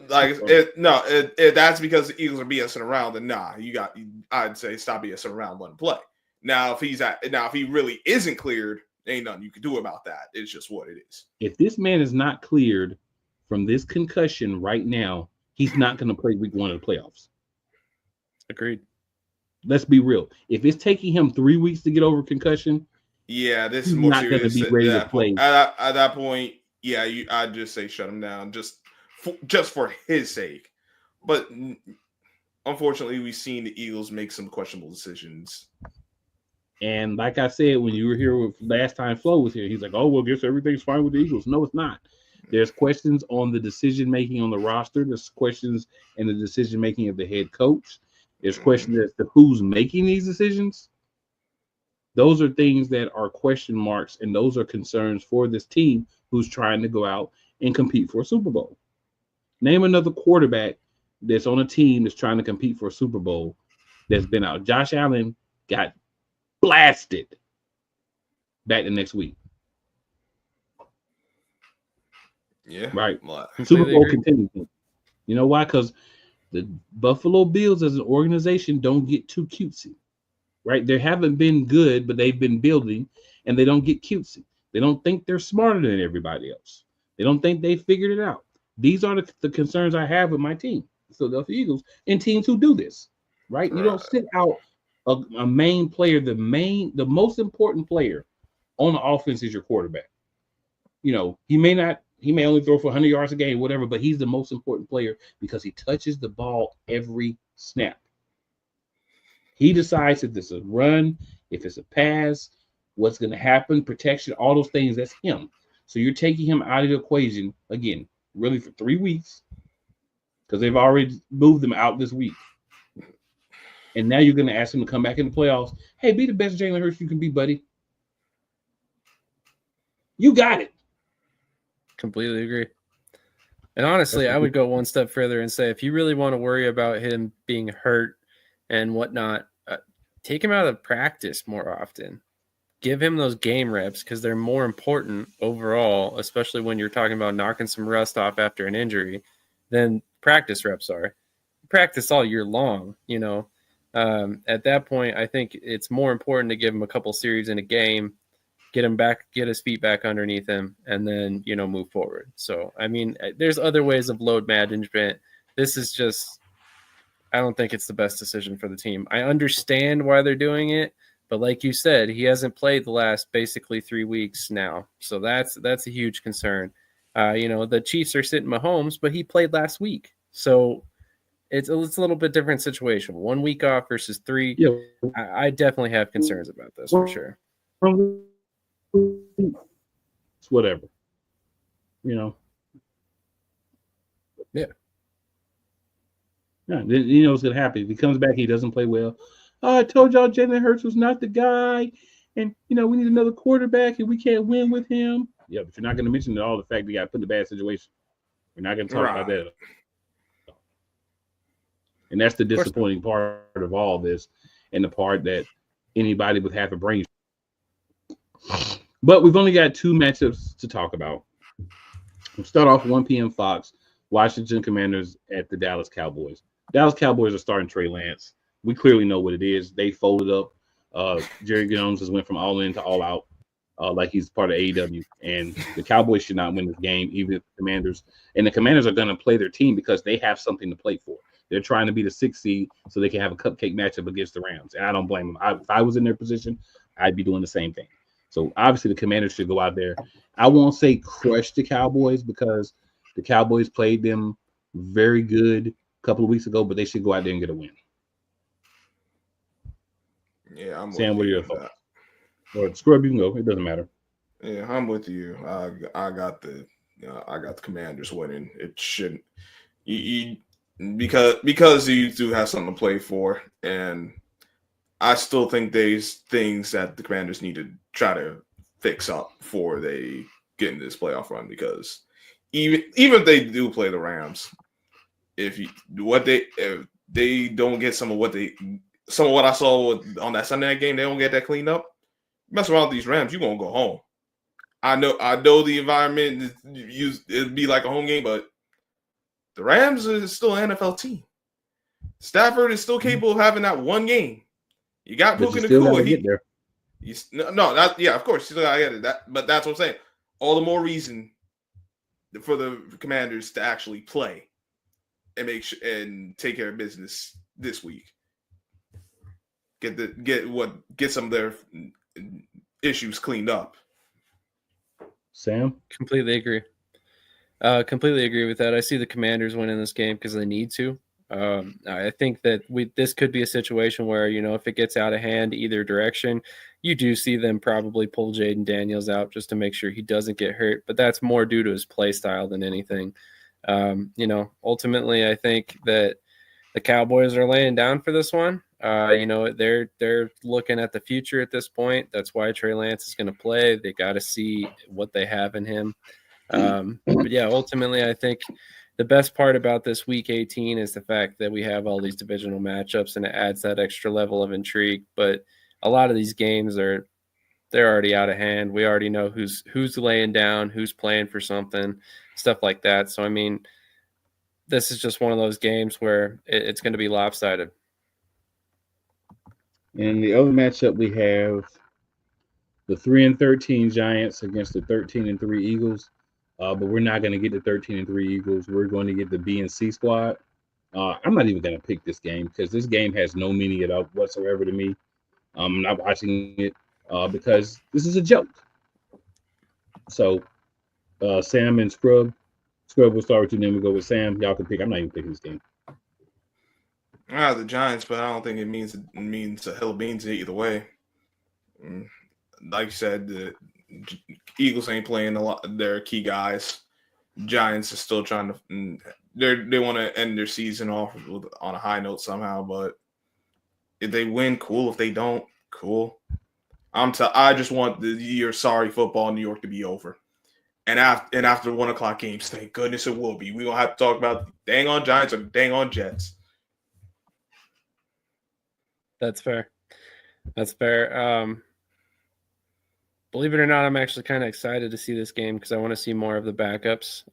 Speaker 2: that's because the Eagles are BSing around. And I'd say stop BSing around, let him play. Now if he really isn't cleared, ain't nothing you can do about that. It's just what it is.
Speaker 1: If this man is not cleared from this concussion right now, he's not going to play week 1 of the playoffs.
Speaker 2: Agreed.
Speaker 1: Let's be real. If it's taking him 3 weeks to get over concussion,
Speaker 2: yeah, this is more
Speaker 1: not going to be ready to play.
Speaker 2: At that point, yeah, I'd just say shut him down, just for his sake. But unfortunately, we've seen the Eagles make some questionable decisions.
Speaker 1: And like I said, when you were here with last time Flo was here, he's like, oh, well, guess everything's fine with the Eagles. No, it's not. There's questions on the decision-making on the roster. There's questions in the decision-making of the head coach. There's questions as to who's making these decisions. Those are things that are question marks, and those are concerns for this team who's trying to go out and compete for a Super Bowl. Name another quarterback that's on a team that's trying to compete for a Super Bowl that's been out. Josh Allen got blasted back the next week.
Speaker 2: Yeah.
Speaker 1: Right.
Speaker 3: Completely
Speaker 1: Super Bowl
Speaker 3: agree.
Speaker 1: contending. You know why? Because the Buffalo Bills as an organization don't get too cutesy. Right? They haven't been good, but they've been building, and they don't get cutesy. They don't think they're smarter than everybody else. They don't think they figured it out. These are the concerns I have with my team, the Philadelphia Eagles, and teams who do this. Right? You don't sit out a main player. The most important player on the offense is your quarterback. You know, he may only throw for 100 yards a game, whatever, but he's the most important player because he touches the ball every snap. He decides if it's a run, if it's a pass, what's going to happen, protection, all those things. That's him. So you're taking him out of the equation again, really for 3 weeks, because they've already moved them out this week. And now you're going to ask him to come back in the playoffs. Hey, be the best Jalen Hurts you can be, buddy. You got it.
Speaker 3: Completely agree. And honestly, I would go one step further and say, if you really want to worry about him being hurt and whatnot, take him out of practice more often. Give him those game reps because they're more important overall, especially when you're talking about knocking some rust off after an injury, than practice reps are. Practice all year long, you know. At that point, I think it's more important to give him a couple series in a game, get him back, get his feet back underneath him, and then, you know, move forward. So, I mean, there's other ways of load management. This is just, I don't think it's the best decision for the team. I understand why they're doing it, but like you said, he hasn't played the last basically 3 weeks now. So that's a huge concern. You know, the Chiefs are sitting Mahomes, but he played last week. So it's a little bit different situation. 1 week off versus 3.
Speaker 1: Yeah.
Speaker 3: I definitely have concerns about this for sure.
Speaker 1: It's whatever. You know.
Speaker 3: Yeah.
Speaker 1: Yeah, you know what's gonna happen. If he comes back, he doesn't play well. Oh, I told y'all Jalen Hurts was not the guy, and you know we need another quarterback, and we can't win with him. Yeah, but you're not gonna mention all the fact that he got put in a bad situation. We're not gonna talk about that. And that's the disappointing part of all this, and the part that anybody with half a brain. But we've only got 2 matchups to talk about. We'll start off 1 p.m. Fox, Washington Commanders at the Dallas Cowboys. Dallas Cowboys are starting Trey Lance. We clearly know what it is. They folded up. Jerry Jones has went from all in to all out, like he's part of AEW. And the Cowboys should not win this game, even if the Commanders. And the Commanders are going to play their team because they have something to play for. They're trying to be the 6th seed so they can have a cupcake matchup against the Rams. And I don't blame them. If I was in their position, I'd be doing the same thing. So obviously the Commanders should go out there. I won't say crush the Cowboys because the Cowboys played them very good a couple of weeks ago, but they should go out there and get a win.
Speaker 2: Yeah, I'm
Speaker 1: Sam,
Speaker 2: with
Speaker 1: what are
Speaker 2: you
Speaker 1: your thoughts? Or Scrub, you can go. It doesn't matter.
Speaker 2: Yeah, I'm with you. I got the Commanders winning. It shouldn't because you do have something to play for, and I still think there's things that the Commanders need to try to fix up before they get into this playoff run. Because even if they do play the Rams, if they don't get some of what I saw on that Sunday night game, they don't get that cleaned up. Mess around with these Rams, you're gonna go home. I know the environment it'd be like a home game, but the Rams is still an NFL team. Stafford is still capable of having that one game. You got Puka Nacua. Of course, you still gotta get it. But that's what I'm saying. All the more reason for the Commanders to actually play and and take care of business this week. Get some of their issues cleaned up.
Speaker 1: Sam?
Speaker 3: Completely agree. Completely agree with that. I see the Commanders winning this game because they need to. I think that this could be a situation where, if it gets out of hand either direction, you do see them probably pull Jaden Daniels out just to make sure he doesn't get hurt. But that's more due to his play style than anything. Ultimately, I think that the Cowboys are laying down for this one. They're looking at the future at this point. That's why Trey Lance is going to play. They got to see what they have in him. But yeah, ultimately, I think the best part about this week 18 is the fact that we have all these divisional matchups, and it adds that extra level of intrigue. But a lot of these games they're already out of hand. We already know who's laying down, who's playing for something, stuff like that. So, I mean, this is just one of those games where it's going to be lopsided.
Speaker 1: And the other matchup, we have the 3-13 Giants against the 13-3 Eagles. But we're not going to get the 13-3 Eagles. We're going to get the B and C squad. I'm not even going to pick this game because this game has no meaning at all whatsoever to me. I'm not watching it because this is a joke. So, Sam and Scrub. Scrub will start with you, then we'll go with Sam. Y'all can pick. I'm not even picking this game.
Speaker 2: The Giants, but I don't think it means a hill of beans either way. Like you said, the Eagles ain't playing a lot of their key guys. Giants are still trying to they want to end their season off on a high note somehow, but if they win, cool. If they don't, cool. I just want the year sorry football in New York to be over. And after 1 o'clock games, thank goodness it will be. We don't have to talk about dang on Giants or dang on Jets.
Speaker 3: That's fair. Believe it or not, I'm actually kind of excited to see this game because I want to see more of the backups.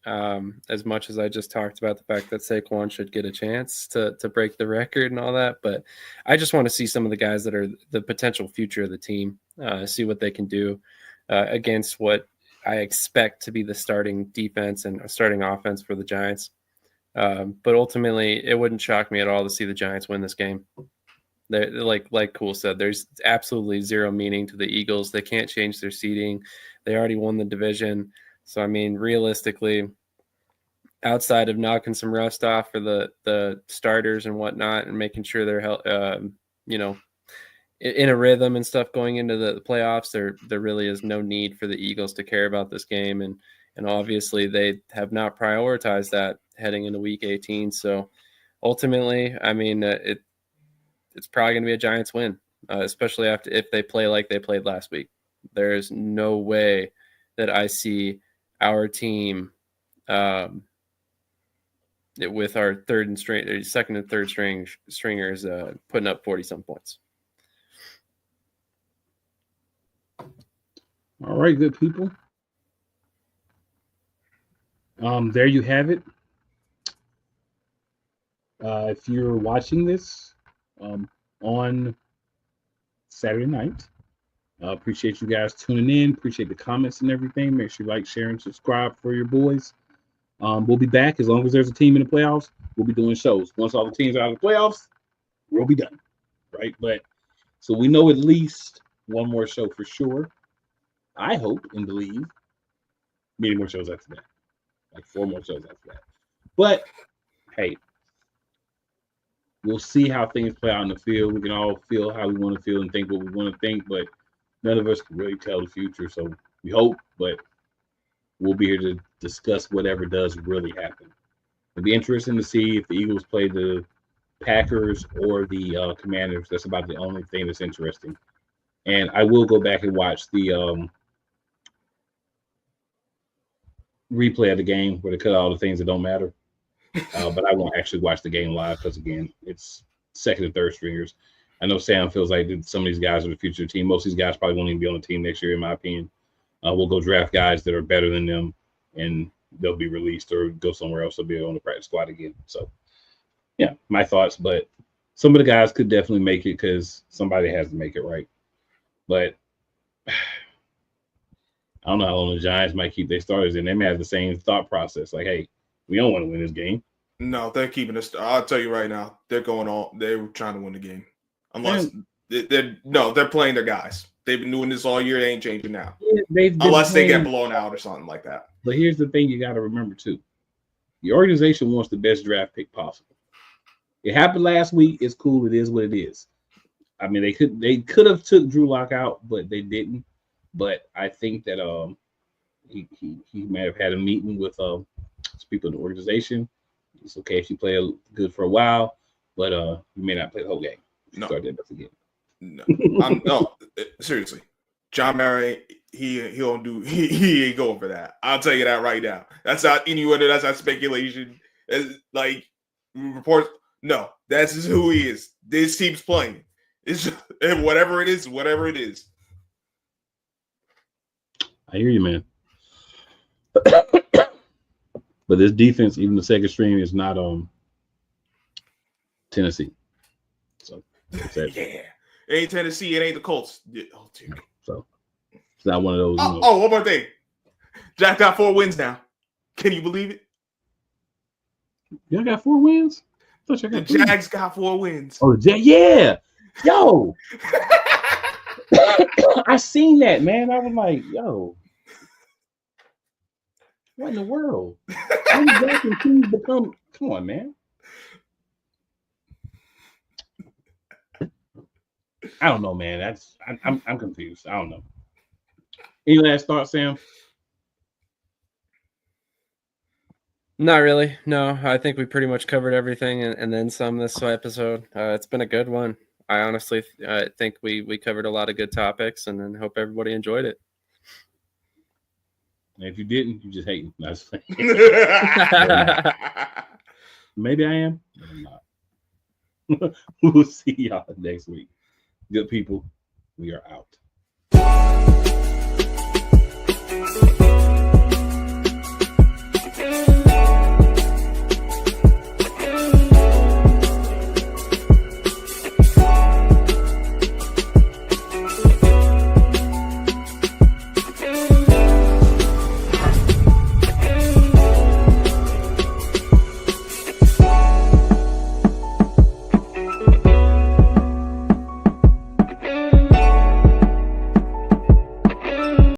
Speaker 3: As much as I just talked about the fact that Saquon should get a chance to break the record and all that, but I just want to see some of the guys that are the potential future of the team, see what they can do against what I expect to be the starting defense and starting offense for the Giants. But ultimately, it wouldn't shock me at all to see the Giants win this game. They're, like Cool said, there's absolutely zero meaning to the Eagles. They can't change their seeding. They already won the division. So, I mean, realistically, outside of knocking some rust off for the starters and whatnot and making sure they're, in a rhythm and stuff going into the playoffs, there really is no need for the Eagles to care about this game. And obviously they have not prioritized that heading into week 18. So ultimately, I mean, it's probably going to be a Giants win, especially if they play like they played last week. There's no way that I see our team with our second and third stringers putting up 40-some points.
Speaker 1: All right, good people. There you have it. If you're watching this on Saturday night, appreciate you guys tuning in. Appreciate the comments and everything. Make sure you like, share, and subscribe for your boys. We'll be back as long as there's a team in the playoffs. We'll be doing shows. Once all the teams are out of the playoffs, we'll be done, right? But so we know at least one more show for sure. I hope and believe many more shows after that, like 4 more shows after that. But hey, we'll see how things play out in the field. We can all feel how we want to feel and think what we want to think, but none of us can really tell the future. So we hope, but we'll be here to discuss whatever does really happen. It'll be interesting to see if the Eagles play the Packers or the Commanders. That's about the only thing that's interesting. And I will go back and watch the replay of the game where they cut all the things that don't matter. But I won't actually watch the game live because, again, it's second and third stringers. I know Sam feels like some of these guys are the future of the team. Most of these guys probably won't even be on the team next year, in my opinion. We'll go draft guys that are better than them, and they'll be released or go somewhere else. They'll be on the practice squad again. So, yeah, my thoughts. But some of the guys could definitely make it because somebody has to make it, right? But I don't know how long the Giants might keep their starters, and they may have the same thought process. Like, hey, we don't want to win this game.
Speaker 2: No, they're keeping this. I'll tell you right now, they're trying to win the game. Unless they're playing their guys. They've been doing this all year. They ain't changing now. Unless they get blown out or something like that.
Speaker 1: But here's the thing you got to remember, too. The organization wants the best draft pick possible. It happened last week. It's cool. It is what it is. I mean, they could have took Drew Lock out, but they didn't. But I think that he may have had a meeting with people in the organization. It's okay if you play good for a while, but you may not play the whole game.
Speaker 2: No.
Speaker 1: Start that up again.
Speaker 2: No, seriously. John Mary, he ain't going for that. I'll tell you that right now. That's not innuendo. That's not speculation. It's like reports. No, that's just who he is. This team's playing. It's just, whatever it is, whatever it is.
Speaker 1: I hear you, man. But this defense, even the second string, is not Tennessee. So
Speaker 2: yeah, it ain't Tennessee. It ain't the Colts. Oh, dear.
Speaker 1: So it's not one of those.
Speaker 2: Oh, one more thing. Jack got 4 wins now. Can you believe it?
Speaker 1: Y'all got 4 wins? I thought y'all got
Speaker 2: the Jags got 4 wins.
Speaker 1: Oh, yeah. Yo. I seen that, man. I was like, yo. What in the world? When did Jack and teams become? Come on, man. I don't know, man. I'm confused. I don't know. Any last thoughts, Sam?
Speaker 3: Not really. No, I think we pretty much covered everything and then some this episode. It's been a good one. I honestly think we covered a lot of good topics, and then hope everybody enjoyed it.
Speaker 1: And if you didn't, you just hating. Maybe I am, but I'm not. We'll see y'all next week. Good people, we are out.